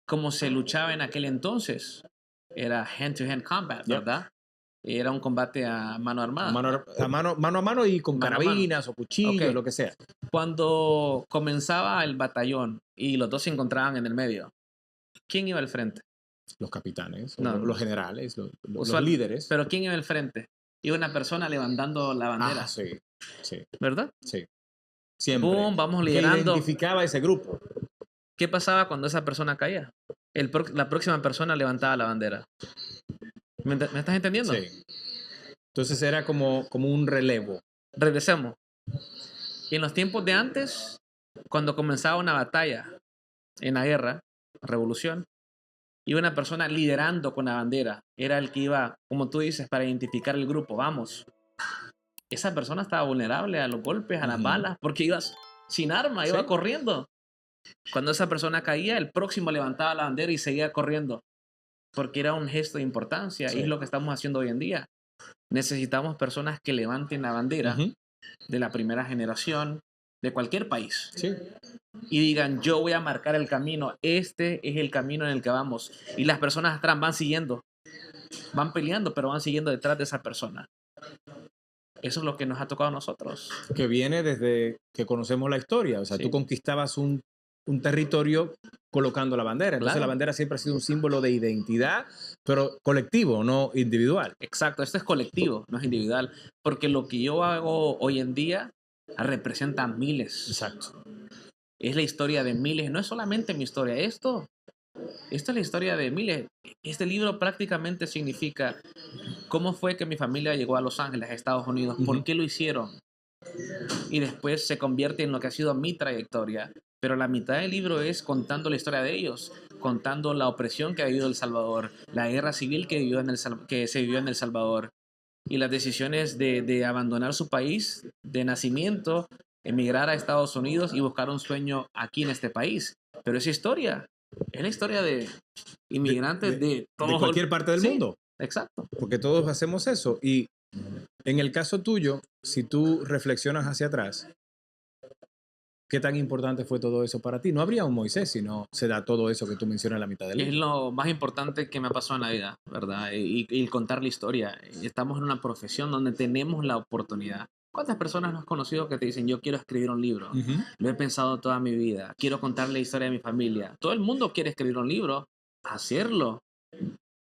como se luchaba en aquel entonces, era hand-to-hand combat, Yep. ¿verdad? Era un combate a mano armada. Mano a mano y con Mano a mano. carabinas o cuchillos, Ok. lo que sea. Cuando comenzaba el batallón y los dos se encontraban en el medio, ¿quién iba al frente? Los capitanes, No. los generales, los Usual- líderes. Pero ¿quién iba al frente? Iba una persona levantando la bandera, Ah, sí, sí, ¿verdad? sí. Siempre. Boom, vamos Que liderando. identificaba ese grupo. ¿Qué pasaba cuando esa persona caía? La próxima persona levantaba la bandera. ¿Me estás entendiendo? Sí. Entonces era como un relevo. Regresemos. En los tiempos de antes, cuando comenzaba una batalla en la guerra, revolución, iba una persona liderando con la bandera. Era el que iba, como tú dices, para identificar el grupo. Vamos. Esa persona estaba vulnerable a los golpes, a las Ujú. balas, porque iba sin arma, iba Sí. corriendo. Cuando esa persona caía, el próximo levantaba la bandera y seguía corriendo, porque era un gesto de importancia. Sí. Y es lo que estamos haciendo hoy en día. Necesitamos personas que levanten la bandera Ujú. de la primera generación, de cualquier país, Sí. y digan, yo voy a marcar el camino, este es el camino en el que vamos. Y las personas atrás van siguiendo, van peleando, pero van siguiendo detrás de esa persona. Eso es lo que nos ha tocado a nosotros. Que viene desde que conocemos la historia. O sea, Sí. tú conquistabas un territorio colocando la bandera. Entonces Claro. la bandera siempre ha sido un símbolo de identidad, pero colectivo, no individual. Exacto, esto es colectivo, no es individual, porque lo que yo hago hoy en día representa a miles. Exacto. Es la historia de miles, no es solamente mi historia, esto es la historia de miles. Este libro prácticamente significa cómo fue que mi familia llegó a Los Ángeles, a Estados Unidos, por Ujú. qué lo hicieron. Y después se convierte en lo que ha sido mi trayectoria. Pero la mitad del libro es contando la historia de ellos, contando la opresión que ha vivido El Salvador, la guerra civil que se vivió en El Salvador y las decisiones de abandonar su país de nacimiento, emigrar a Estados Unidos y buscar un sueño aquí en este país. Pero esa historia es la historia de inmigrantes de todo cualquier parte del Sí, mundo. Exacto. Porque todos hacemos eso. Y en el caso tuyo, si tú reflexionas hacia atrás, ¿qué tan importante fue todo eso para ti? No habría un Moisés si no se da todo eso que tú mencionas en la mitad del Es libro. lo más importante que me ha pasado en la vida, ¿verdad? Y contar la historia. Estamos en una profesión donde tenemos la oportunidad. ¿Cuántas personas no has conocido que te dicen, yo quiero escribir un libro? Ujú. Lo he pensado toda mi vida. Quiero contar la historia de mi familia. Todo el mundo quiere escribir un libro. Hacerlo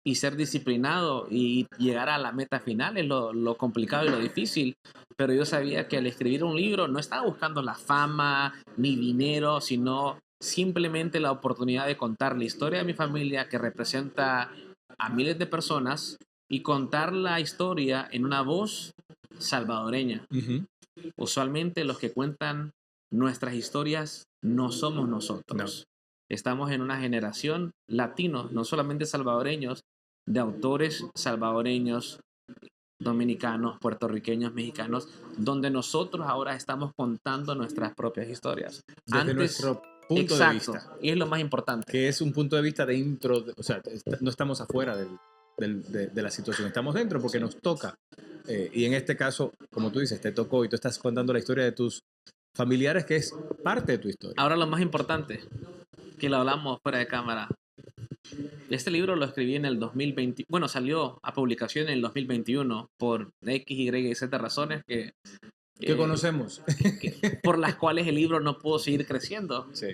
y ser disciplinado y llegar a la meta final es lo complicado y lo difícil. Pero yo sabía que al escribir un libro no estaba buscando la fama ni dinero, sino simplemente la oportunidad de contar la historia de mi familia que representa a miles de personas y contar la historia en una voz salvadoreña. Ujú. Usualmente los que cuentan nuestras historias no somos nosotros. Estamos en una generación latinos, no solamente salvadoreños, de autores salvadoreños, dominicanos, puertorriqueños, mexicanos, donde nosotros ahora estamos contando nuestras propias historias. Desde nuestro punto Exacto, de vista. y es lo más importante. Que es un punto de vista dentro, o sea, no estamos afuera de la situación, estamos dentro porque nos toca. Y en este caso, como tú dices, te tocó y tú estás contando la historia de tus familiares, que es parte de tu historia. Ahora lo más importante, que lo hablamos fuera de cámara. Este libro lo escribí en el 2020, bueno, salió a publicación en el 2021 por X, Y y Z razones que conocemos. por las cuales el libro no pudo seguir creciendo. Sí.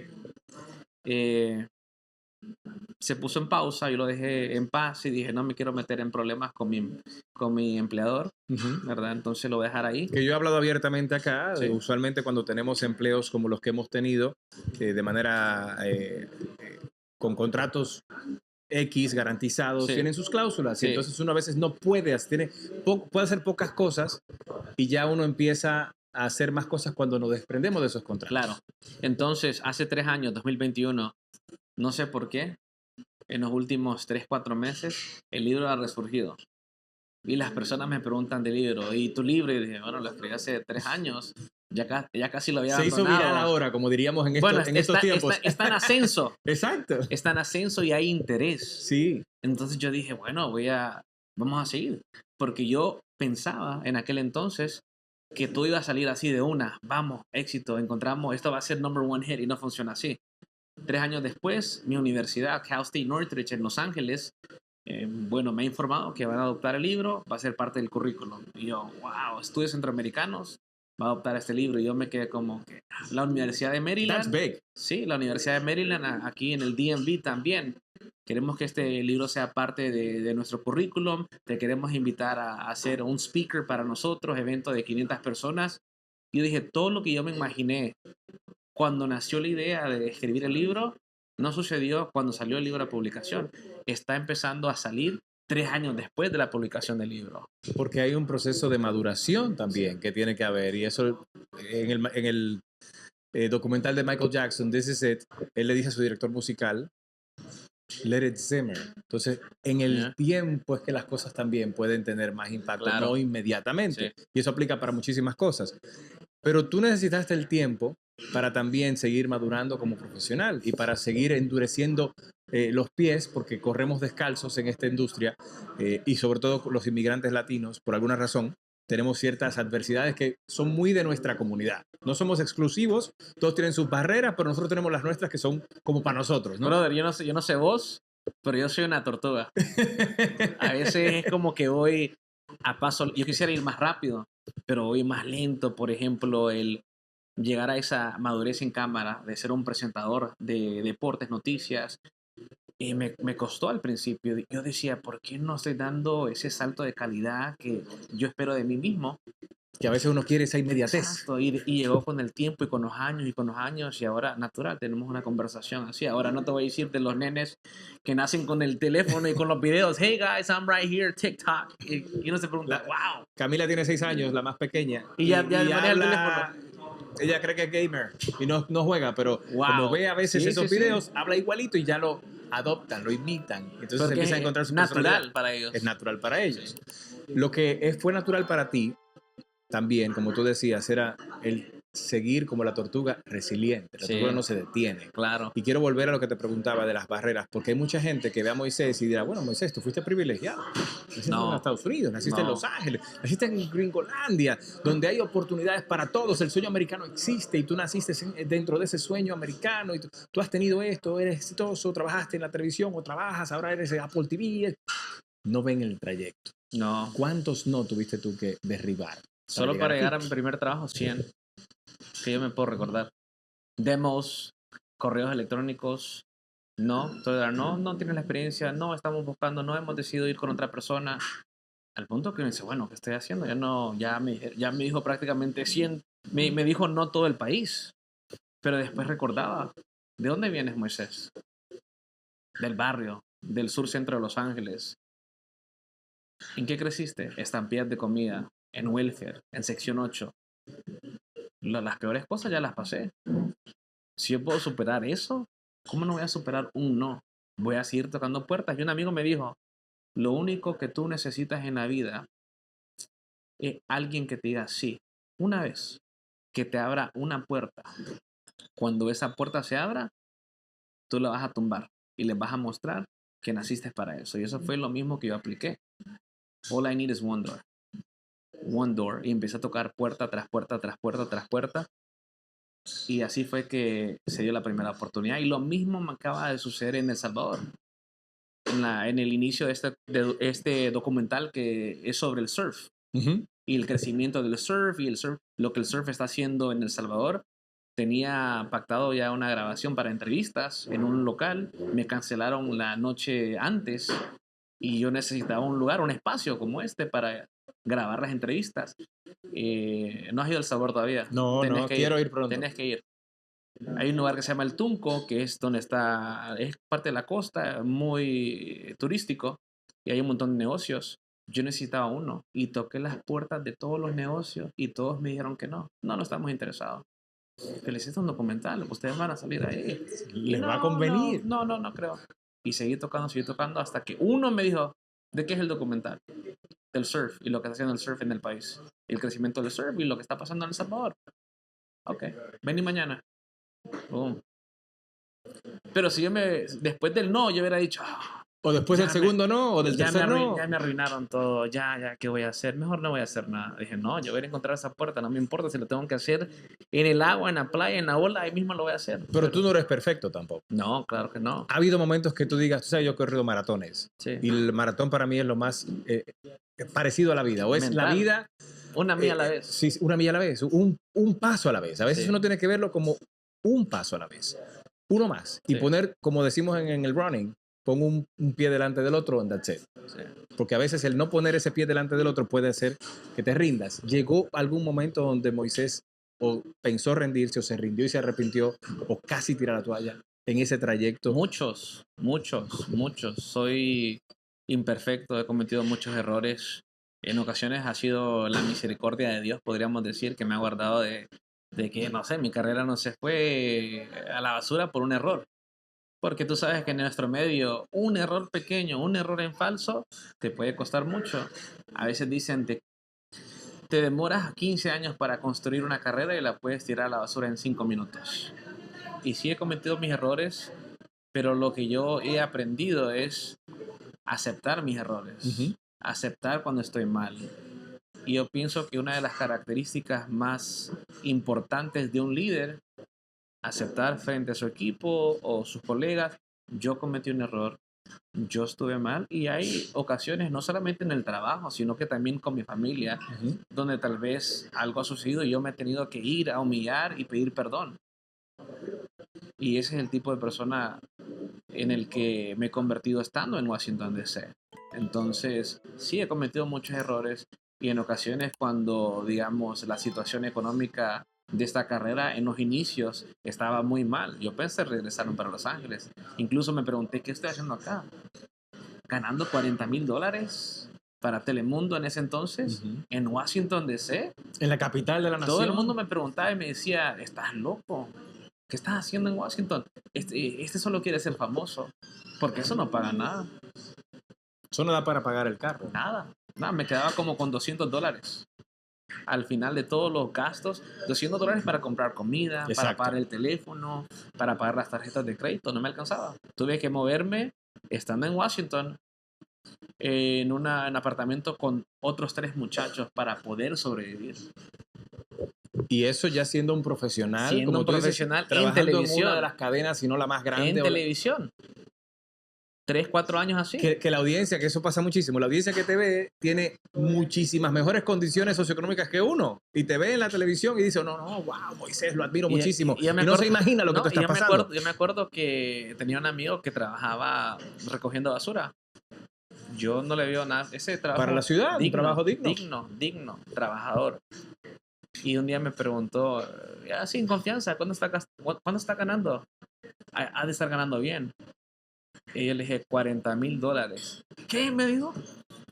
se puso en pausa, yo lo dejé en paz y dije, no me quiero meter en problemas con mi empleador, Ujú. ¿verdad? Entonces lo voy a dejar ahí. Que yo he hablado abiertamente acá, Sí. usualmente cuando tenemos empleos como los que hemos tenido, de manera con contratos X garantizados, Sí, tienen sus cláusulas y sí, entonces uno a veces no puede, puede hacer pocas cosas y ya uno empieza a hacer más cosas cuando nos desprendemos de esos contratos. claro. Entonces, hace 3 años, 2021, no sé por qué, en los últimos 3, 4 meses, el libro ha resurgido. Y las personas me preguntan del libro, ¿y tu libro? Y dije, bueno, lo escribí hace 3 años, ya casi lo había Se hizo viral abandonado. ahora, como diríamos Bueno, en estos tiempos. está en ascenso, Exacto. está en ascenso y hay interés. Sí. Entonces yo dije, bueno, vamos a seguir. Porque yo pensaba en aquel entonces que todo iba a salir así de una. Vamos, éxito, encontramos, esto va a ser number one hit y no funciona así. 3 años después, mi universidad, Cal State Northridge en Los Ángeles, bueno, me ha informado que van a adoptar el libro, va a ser parte del currículum. Y yo, wow, estudios centroamericanos, va a adoptar este libro. Y yo me quedé como que la Universidad de That's Maryland, big. sí, la Universidad de Maryland aquí en el DMV también. Queremos que este libro sea parte de nuestro currículum. Te queremos invitar a hacer un speaker para nosotros, evento de 500 personas. Yo dije, todo lo que yo me imaginé cuando nació la idea de escribir el libro, no sucedió cuando salió el libro a publicación. Está empezando a salir 3 años después de la publicación del libro. Porque hay un proceso de maduración también que tiene que haber. Y eso en el documental de Michael Jackson, This Is It, él le dice a su director musical, Let it simmer. Entonces, en el Yeah. tiempo es que las cosas también pueden tener más impacto, Claro. no inmediatamente. Sí. Y eso aplica para muchísimas cosas. Pero tú necesitaste el tiempo para también seguir madurando como profesional y para seguir endureciendo los pies, porque corremos descalzos en esta industria y sobre todo los inmigrantes latinos, por alguna razón, tenemos ciertas adversidades que son muy de nuestra comunidad. No somos exclusivos, todos tienen sus barreras, pero nosotros tenemos las nuestras que son como para nosotros, ¿no? Brother, yo no sé vos, pero yo soy una tortuga. A veces es como que voy a paso, yo quisiera ir más rápido, pero voy más lento. Por ejemplo, el llegar a esa madurez en cámara de ser un presentador de deportes, noticias, y me costó al principio. Yo decía, ¿por qué no estoy dando ese salto de calidad que yo espero de mí mismo? Que a veces uno quiere esa inmediatez. Exacto, y llegó con el tiempo y con los años y con los años, y ahora, natural, tenemos una conversación así. Ahora no te voy a decir de los nenes que nacen con el teléfono y con los videos, hey guys, I'm right here, TikTok. Y uno se pregunta, wow. Camila tiene 6 años, la más pequeña. Y ya maneja el habla, ella cree que es gamer y no juega, pero Wow. como ve a veces Sí, esos sí, videos, habla igualito y ya lo adoptan, lo imitan. Entonces Porque empieza a es encontrar su natural personalidad. para ellos. Es natural para ellos. Lo que fue natural para ti también, como tú decías, era el seguir como la tortuga resiliente. La Sí. tortuga no se detiene. Claro. Y quiero volver a lo que te preguntaba de las barreras, porque hay mucha gente que ve a Moisés y dirá, bueno, Moisés, tú fuiste privilegiado. Naciste No. en Estados Unidos, naciste en No. Los Ángeles, naciste en Gringolandia, donde hay oportunidades para todos. El sueño americano existe y tú naciste dentro de ese sueño americano y tú has tenido esto, eres exitoso, trabajaste en la televisión o trabajas, ahora eres Apple TV. No ven el trayecto. No. ¿Cuántos no tuviste tú que derribar? Solo para llegar a aquí? mi primer trabajo, 100. Que yo me puedo recordar. Demos, correos electrónicos. No, todavía no tienes la experiencia. No, estamos buscando, no hemos decidido ir con otra persona. Al punto que me dice, bueno, ¿qué estoy haciendo? Ya me dijo prácticamente 100. Me dijo no todo el país. Pero después recordaba, ¿de dónde vienes, Moisés? Del barrio, del sur centro de Los Ángeles. ¿En qué creciste? Estampillas de comida, en welfare, en sección 8. Las peores cosas ya las pasé. Si yo puedo superar eso, ¿cómo no voy a superar un no? Voy a seguir tocando puertas. Y un amigo me dijo, lo único que tú necesitas en la vida es alguien que te diga sí. Una vez que te abra una puerta, cuando esa puerta se abra, tú la vas a tumbar y les vas a mostrar que naciste para eso. Y eso fue lo mismo que yo apliqué. All I need is one door. One door. Y empecé a tocar puerta tras puerta, tras puerta, tras puerta. Y así fue que se dio la primera oportunidad. Y lo mismo me acaba de suceder en El Salvador. En el inicio de este documental que es sobre el surf. Uh-huh. Y el crecimiento del surf y lo que el surf está haciendo en El Salvador. tenía pactado ya una grabación para entrevistas en un local, me cancelaron la noche antes y yo necesitaba un lugar, un espacio como este para grabar las entrevistas. No has ido a El Salvador todavía. No, Tenés no, que quiero ir pronto. Tenés que ir. Hay un lugar que se llama El Tunco, que es donde está, es parte de la costa, muy turístico, y hay un montón de negocios. Yo necesitaba uno y toqué las puertas de todos los negocios y todos me dijeron que no, no estamos interesados. Que les hice un documental, ustedes van a salir ahí. Les va a convenir. No creo. Y seguí tocando hasta que uno me dijo, ¿de qué es el documental? Del surf y lo que está haciendo el surf en el país. Y el crecimiento del surf y lo que está pasando en El Salvador. Ok, vení mañana. Boom. Pero si después del no, yo hubiera dicho, O después del segundo no, o del tercer no. ya me arruinaron todo, ¿qué voy a hacer? Mejor no voy a hacer nada. Dije, no, yo voy a encontrar esa puerta, no me importa si lo tengo que hacer en el agua, en la playa, en la ola, ahí mismo lo voy a hacer. Pero tú no eres perfecto tampoco. No, claro que no. Ha habido momentos que tú digas, tú sabes, yo he corrido maratones. Sí. Y el maratón para mí es lo más parecido a la vida. O es Mental. la vida. Una milla a la vez. Sí, una milla a la vez. Un paso a la vez. A veces Sí. uno tiene que verlo como un paso a la vez. Uno más. Y Sí. poner, como decimos en el running, pon un pie delante del otro and that's it. Sí. Porque a veces el no poner ese pie delante del otro puede hacer que te rindas. Llegó algún momento donde Moisés o pensó rendirse, o se rindió y se arrepintió, o casi tira la toalla en ese trayecto. Muchos. Soy imperfecto, he cometido muchos errores. En ocasiones ha sido la misericordia de Dios, podríamos decir, que me ha guardado de que, no sé, mi carrera no se fue a la basura por un error. Porque tú sabes que en nuestro medio un error pequeño, un error en falso, te puede costar mucho. A veces dicen, te demoras 15 años para construir una carrera y la puedes tirar a la basura en 5 minutos. Y sí he cometido mis errores, pero lo que yo he aprendido es aceptar mis errores, Ujú. aceptar cuando estoy mal. Y yo pienso que una de las características más importantes de un líder, aceptar frente a su equipo o sus colegas, yo cometí un error, yo estuve mal, y hay ocasiones no solamente en el trabajo, sino que también con mi familia, Ujú. donde tal vez algo ha sucedido y yo me he tenido que ir a humillar y pedir perdón. Y ese es el tipo de persona en el que me he convertido estando en Washington, D.C. Entonces, sí he cometido muchos errores y en ocasiones cuando, digamos, la situación económica de esta carrera en los inicios estaba muy mal. Yo pensé regresar para Los Ángeles. Incluso me pregunté, ¿qué estoy haciendo acá? Ganando $40,000 para Telemundo en ese entonces, Ujú. en Washington, D.C. En la capital de la nación. Todo el mundo me preguntaba y me decía, ¿estás loco? ¿Qué estás haciendo en Washington? Este solo quiere ser famoso, porque eso no paga nada. Eso no da para pagar el carro. Nada, me quedaba como con $200. Al final de todos los gastos, $200 para comprar comida, para Exacto. pagar el teléfono, para pagar las tarjetas de crédito, no me alcanzaba. Tuve que moverme, estando en Washington, en un apartamento con otros 3 muchachos para poder sobrevivir. Y eso ya siendo un profesional, Siendo como un tú dices, profesional en trabajando en televisión. una de las cadenas, si no la más grande. En o la- televisión. 3, 4 años así. que la audiencia, que eso pasa muchísimo, la audiencia que te ve tiene muchísimas mejores condiciones socioeconómicas que uno. Y te ve en la televisión y dice, no, wow, Moisés, lo admiro muchísimo. Y no se imagina lo que tú estás pasando. Yo me acuerdo que tenía un amigo que trabajaba recogiendo basura. Yo no le veo nada. Ese trabajo Para la ciudad, un trabajo digno. Digno, trabajador. Y un día me preguntó, ya sin confianza, ¿cuándo está ganando? Ha de estar ganando bien. Y yo le dije, $40,000. ¿Qué? Me dijo.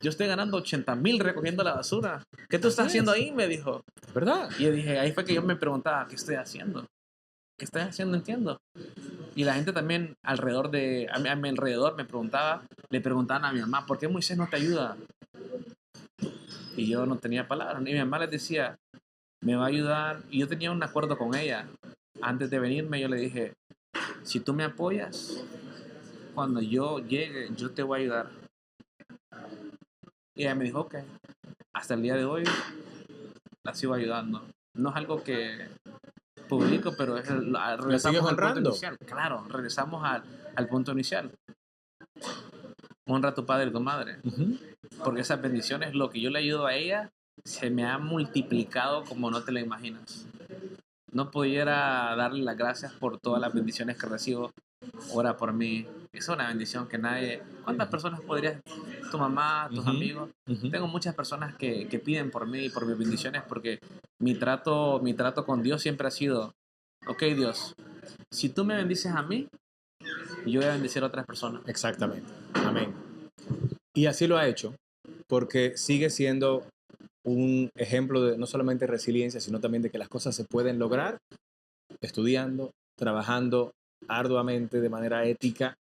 Yo estoy ganando 80,000 recogiendo la basura. ¿Qué tú estás haciendo ahí? Me dijo. ¿Verdad? Y yo dije, ahí fue que yo me preguntaba, ¿qué estoy haciendo? ¿Qué estoy haciendo? Entiendo. Y la gente también a mi alrededor le preguntaban a mi mamá, ¿por qué Moisés no te ayuda? Y yo no tenía palabras. Y mi mamá les decía, me va a ayudar. Y yo tenía un acuerdo con ella. Antes de venirme, yo le dije, si tú me apoyas, cuando yo llegue, yo te voy a ayudar. Y ella me dijo, ok. Hasta el día de hoy, la sigo ayudando. No es algo que publico, pero es regresamos al punto inicial. Claro, regresamos al punto inicial. Honra a tu padre y tu madre. Uh-huh. Porque esas bendiciones, lo que yo le ayudo a ella, se me ha multiplicado como no te lo imaginas. no pudiera darle las gracias por todas las bendiciones que recibo. Ora por mí. Es una bendición que nadie... ¿Cuántas personas podrías... Tu mamá, tus amigos? Tengo muchas personas que piden por mí y por mis bendiciones porque mi trato con Dios siempre ha sido, ok, Dios, si tú me bendices a mí, yo voy a bendecir a otras personas. Exactamente. Amén. Y así lo ha hecho, porque sigue siendo un ejemplo de no solamente resiliencia, sino también de que las cosas se pueden lograr estudiando, trabajando arduamente, de manera ética,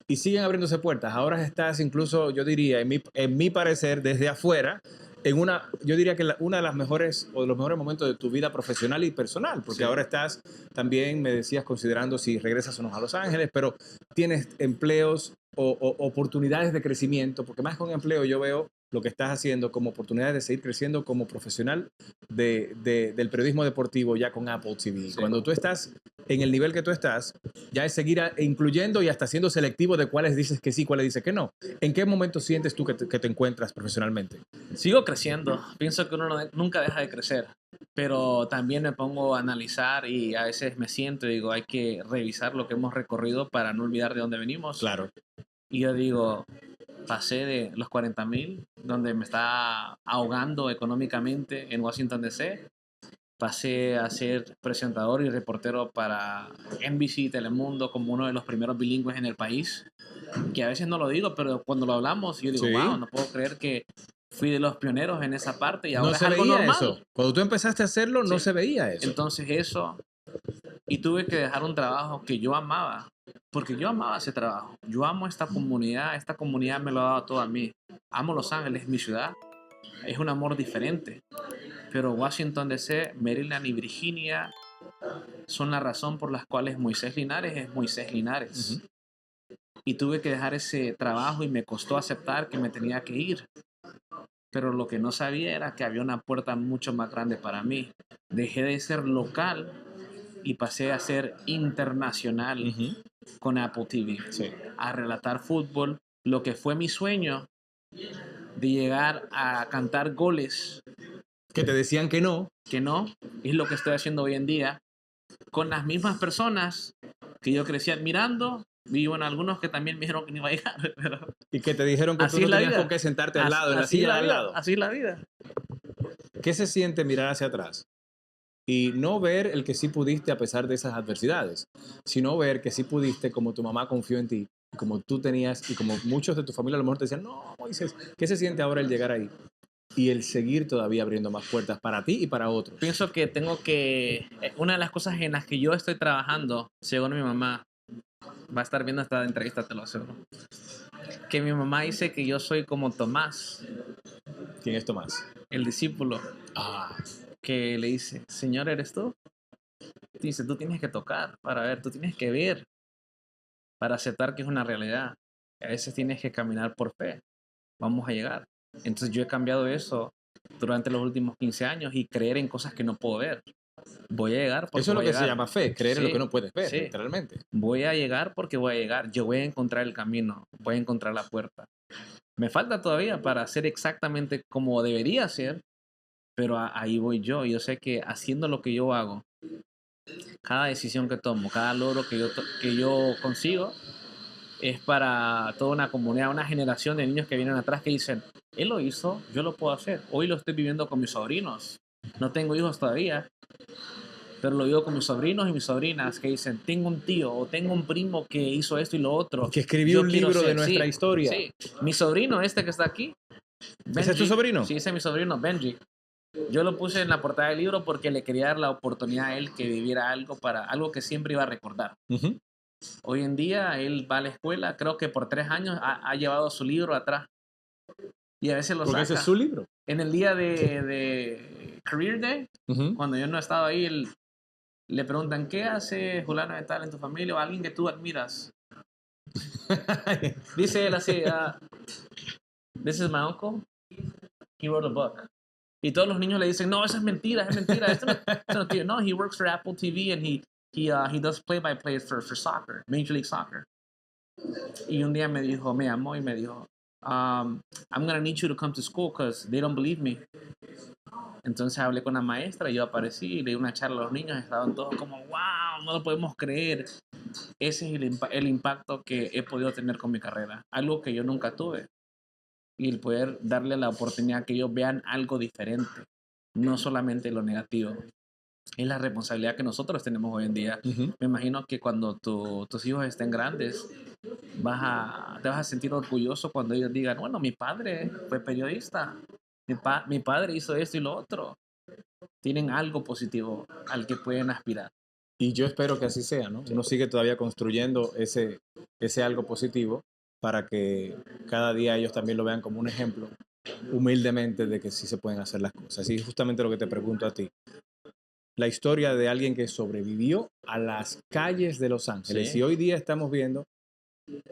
y siguen abriéndose puertas. Ahora estás incluso, yo diría, en mi parecer, desde afuera, yo diría que una de las mejores o de los mejores momentos de tu vida profesional y personal, porque ahora estás también, me decías, considerando si regresas o no a Los Ángeles, pero tienes empleos o oportunidades de crecimiento, porque más que un empleo yo veo lo que estás haciendo como oportunidades de seguir creciendo como profesional del periodismo deportivo ya con Apple TV. Sí. Cuando tú estás en el nivel que tú estás, ya es seguir incluyendo y hasta siendo selectivo de cuáles dices que sí, cuáles dices que no. ¿En qué momento sientes tú que te encuentras profesionalmente? Sigo creciendo. Pienso que uno nunca deja de crecer. Pero también me pongo a analizar y a veces me siento y digo, hay que revisar lo que hemos recorrido para no olvidar de dónde venimos. Claro. Y yo digo, pasé de los 40,000, donde me estaba ahogando económicamente en Washington, D.C., pasé a ser presentador y reportero para NBC y Telemundo como uno de los primeros bilingües en el país, que a veces no lo digo, pero cuando lo hablamos yo digo, Sí. wow, no puedo creer que fui de los pioneros en esa parte y ahora No es se algo veía normal. eso. Cuando tú empezaste a hacerlo, no Sí. se veía eso. Entonces eso, y tuve que dejar un trabajo que yo amaba, porque yo amaba ese trabajo. Yo amo esta comunidad me lo ha dado todo a mí. Amo Los Ángeles, mi ciudad. Es un amor diferente. Pero Washington, D.C., Maryland y Virginia son la razón por las cuales Moisés Linares es Moisés Linares. Y tuve que dejar ese trabajo y me costó aceptar que me tenía que ir. Pero lo que no sabía era que había una puerta mucho más grande para mí. Dejé de ser local y pasé a ser internacional con Apple TV. Sí. A relatar fútbol, lo que fue mi sueño de llegar a cantar goles Que te decían que no. que no, es lo que estoy haciendo hoy en día con las mismas personas que yo crecí admirando. Vivo en algunos que también me dijeron que no iba a llegar, pero Y que te dijeron que así tú no es la tenías vida. con qué sentarte al lado, en la Así silla la al vida, lado. así es la vida. ¿Qué se siente mirar hacia atrás? Y no ver el que sí pudiste a pesar de esas adversidades, sino ver que sí pudiste como tu mamá confió en ti, como tú tenías y como muchos de tu familia a lo mejor te decían, no, Moisés, ¿qué se siente ahora el llegar ahí? Y el seguir todavía abriendo más puertas para ti y para otros. Pienso que una de las cosas en las que yo estoy trabajando, según mi mamá, va a estar viendo esta entrevista, te lo aseguro, que mi mamá dice que yo soy como Tomás, ¿Quién es Tomás? el discípulo, que le dice, Señor, ¿eres tú? Dice, tú tienes que tocar para ver, tú tienes que ver para aceptar que es una realidad. A veces tienes que caminar por fe. Vamos a llegar. Entonces yo he cambiado eso durante los últimos 15 años y creer en cosas que no puedo ver. Voy a llegar porque Eso es lo voy a que se llegar. llama fe, creer en lo Sí, que no puedes ver, sí. literalmente. Voy a llegar porque voy a llegar. Yo voy a encontrar el camino, voy a encontrar la puerta. Me falta todavía para ser exactamente como debería ser, pero ahí voy yo. Yo sé que haciendo lo que yo hago, cada decisión que tomo, cada logro que yo consigo, es para toda una comunidad, una generación de niños que vienen atrás que dicen, él lo hizo, yo lo puedo hacer. Hoy lo estoy viviendo con mis sobrinos. No tengo hijos todavía, pero lo vivo con mis sobrinos y mis sobrinas que dicen, tengo un tío o tengo un primo que hizo esto y lo otro. Que escribió Yo un quiero libro de ser". nuestra Sí, historia. Sí, mi sobrino este que está aquí. ¿Ese es tu sobrino? Sí, ese es mi sobrino, Benji. Yo lo puse en la portada del libro porque le quería dar la oportunidad a él que viviera algo que siempre iba a recordar. Hoy en día él va a la escuela, creo que por 3 años ha llevado su libro atrás. Y a veces lo Porque saca. ese es su libro. En el día de Career Day, cuando yo no estaba ahí, le preguntan, ¿qué hace fulano de tal en tu familia o alguien que tú admiras? Dice él así, this is my uncle, he wrote a book. Y todos los niños le dicen, no, eso es mentira, es mentira. Esto no, tío. No, he works for Apple TV and he does play-by-play for soccer, Major League Soccer. Y un día me llamó y me dijo, I'm gonna need you to come to school because they don't believe me. Entonces hablé con la maestra, yo aparecí, le di una charla a los niños, estaban todos como, wow, no lo podemos creer. Ese es el impacto que he podido tener con mi carrera, algo que yo nunca tuve. Y el poder darle la oportunidad que ellos vean algo diferente, no solamente lo negativo. Es la responsabilidad que nosotros tenemos hoy en día. Me imagino que cuando tus hijos estén grandes, te vas a sentir orgulloso cuando ellos digan, bueno, mi padre fue periodista, mi padre hizo esto y lo otro. Tienen algo positivo al que pueden aspirar. Y yo espero que así sea, ¿no? Uno sigue todavía construyendo ese algo positivo para que cada día ellos también lo vean como un ejemplo, humildemente, de que sí se pueden hacer las cosas. Y justamente lo que te pregunto a ti, la historia de alguien que sobrevivió a las calles de Los Ángeles. Sí. Y hoy día estamos viendo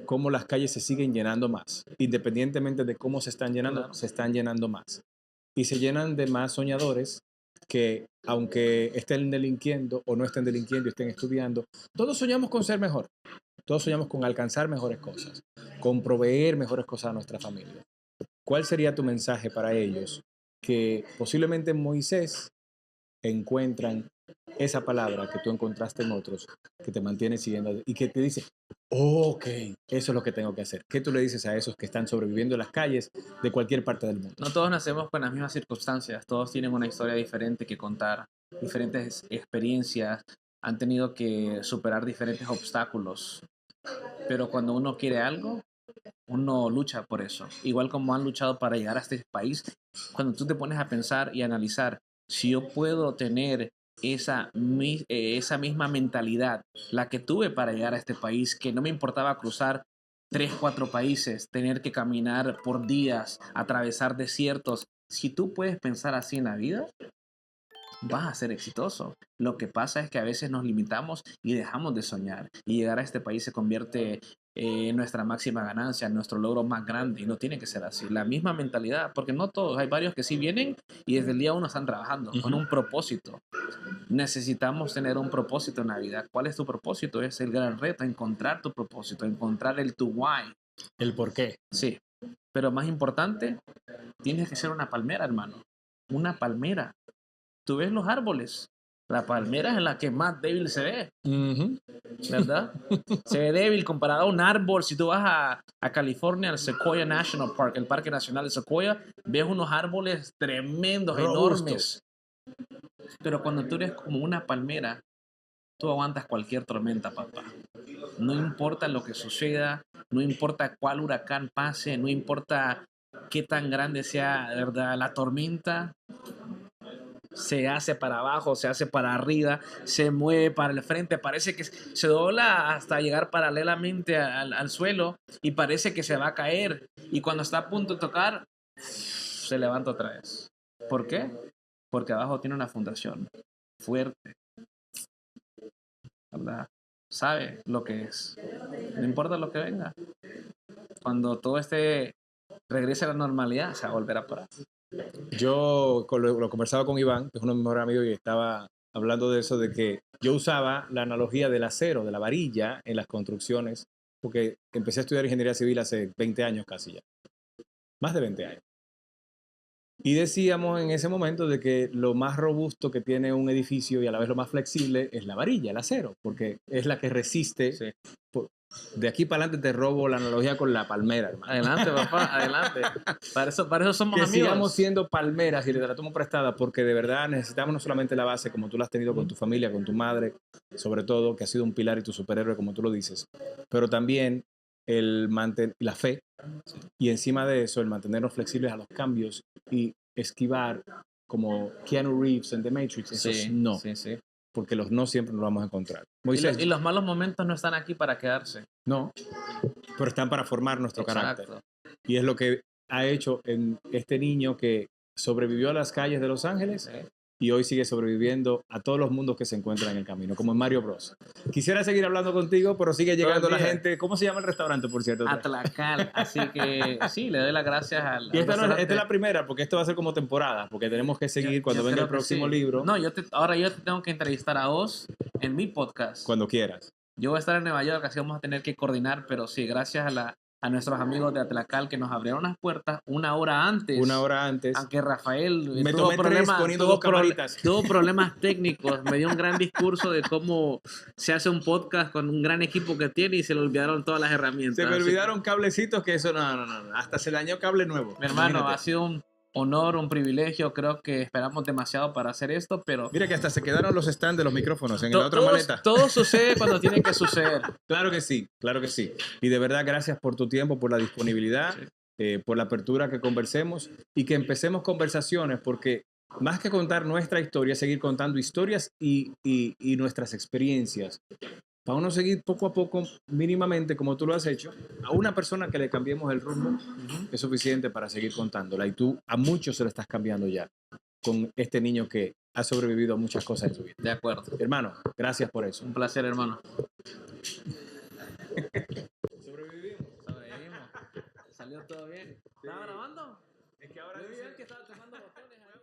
cómo las calles se siguen llenando más. Independientemente de cómo se están llenando, Claro. se están llenando más. Y se llenan de más soñadores que, aunque estén delinquiendo o no estén delinquiendo y estén estudiando, todos soñamos con ser mejor. Todos soñamos con alcanzar mejores cosas, con proveer mejores cosas a nuestra familia. ¿Cuál sería tu mensaje para ellos que posiblemente en Moisés encuentran esa palabra que tú encontraste en otros, que te mantiene siguiendo y que te dice, ok, eso es lo que tengo que hacer? ¿Qué tú le dices a esos que están sobreviviendo en las calles de cualquier parte del mundo? No todos nacemos con las mismas circunstancias, todos tienen una historia diferente que contar, diferentes experiencias, han tenido que superar diferentes obstáculos, pero cuando uno quiere algo, uno lucha por eso. Igual como han luchado para llegar a este país, cuando tú te pones a pensar y analizar, si yo puedo tener esa misma mentalidad, la que tuve para llegar a este país, que no me importaba cruzar 3, 4 países, tener que caminar por días, atravesar desiertos. Si tú puedes pensar así en la vida, vas a ser exitoso. Lo que pasa es que a veces nos limitamos y dejamos de soñar. Y llegar a este país se convierte en nuestra máxima ganancia, en nuestro logro más grande. Y no tiene que ser así. La misma mentalidad, porque no todos, hay varios que sí vienen y desde el día uno están trabajando con un propósito. Necesitamos tener un propósito en la vida. ¿Cuál es tu propósito? Es el gran reto, encontrar tu propósito, encontrar el tu why. El por qué. Sí, pero más importante, tienes que ser una palmera, hermano. Una palmera. Tú ves los árboles. La palmera es la que más débil se ve, ¿verdad? Se ve débil comparado a un árbol. Si tú vas a California, al Sequoia National Park, el Parque Nacional de Sequoia, ves unos árboles tremendos, enormes. Pero cuando tú eres como una palmera, tú aguantas cualquier tormenta, papá. No importa lo que suceda, no importa cuál huracán pase, no importa qué tan grande sea, ¿verdad?, la tormenta. Se hace para abajo, se hace para arriba, se mueve para el frente, parece que se dobla hasta llegar paralelamente al suelo y parece que se va a caer. Y cuando está a punto de tocar, se levanta otra vez. ¿Por qué? Porque abajo tiene una fundación fuerte, ¿verdad? Sabe lo que es. No importa lo que venga. Cuando todo regrese a la normalidad, se va a volver a parar. Yo lo conversaba con Iván, que es uno de mis mejores amigos, y estaba hablando de eso, de que yo usaba la analogía del acero, de la varilla en las construcciones, porque empecé a estudiar ingeniería civil hace 20 años casi ya, más de 20 años. Y decíamos en ese momento de que lo más robusto que tiene un edificio y a la vez lo más flexible es la varilla, el acero, porque es la que resiste. Sí. De aquí para adelante te robo la analogía con la palmera, hermano. Adelante, papá, adelante. Para eso somos Que amigos. sigamos siendo palmeras y te la tomo prestada, porque de verdad necesitamos no solamente la base como tú la has tenido con tu familia, con tu madre, sobre todo, que ha sido un pilar y tu superhéroe, como tú lo dices, pero también la fe, y encima de eso el mantenernos flexibles a los cambios y esquivar, como Keanu Reeves en The Matrix, esos Sí, no, sí. porque los no siempre nos vamos a encontrar. Y Moisés, los malos momentos no están aquí para quedarse. no, pero están para formar nuestro Exacto. carácter. Y es lo que ha hecho en este niño que sobrevivió a las calles de Los Ángeles Sí. y hoy sigue sobreviviendo a todos los mundos que se encuentran en el camino, como en Mario Bros. Quisiera seguir hablando contigo, pero sigue llegando la gente. ¿Cómo se llama el restaurante, por cierto? Atlacal. Así que sí, le doy las gracias al Y esta restaurante. es la primera, porque esto va a ser como temporada, porque tenemos que seguir cuando Yo venga el creo que próximo sí. libro, No, ahora yo te tengo que entrevistar a vos en mi podcast. cuando quieras. Yo voy a estar en Nueva York, así vamos a tener que coordinar, pero sí, gracias a a nuestros amigos de Atlacal que nos abrieron las puertas una hora antes. Una hora antes. Aunque Rafael Me tomé 3 poniendo 2 camaritas. tuvo problemas técnicos, me dio un gran discurso de cómo se hace un podcast con un gran equipo que tiene y se le olvidaron todas las herramientas. Se me Así olvidaron cablecitos que eso, no. Hasta se dañó cable nuevo. mi hermano, Imagínate. ha sido un honor, un privilegio. Creo que esperamos demasiado para hacer esto, pero Mira que hasta se quedaron los stands de los micrófonos en la otra maleta. todo sucede cuando tiene que suceder. Claro que sí, claro que sí. Y de verdad, gracias por tu tiempo, por la disponibilidad, por la apertura que conversemos y que empecemos conversaciones, porque más que contar nuestra historia, seguir contando historias y nuestras experiencias. Para uno seguir poco a poco, mínimamente, como tú lo has hecho, a una persona que le cambiemos el rumbo es suficiente para seguir contándola. Y tú a muchos se lo estás cambiando ya con este niño que ha sobrevivido a muchas cosas en su vida. De acuerdo. Hermano, gracias por eso. Un placer, hermano. Sobrevivimos. Sobrevivimos. Salió todo bien. ¿Estaba grabando? Es que ahora Yo vi que estaba tomando botones ahí.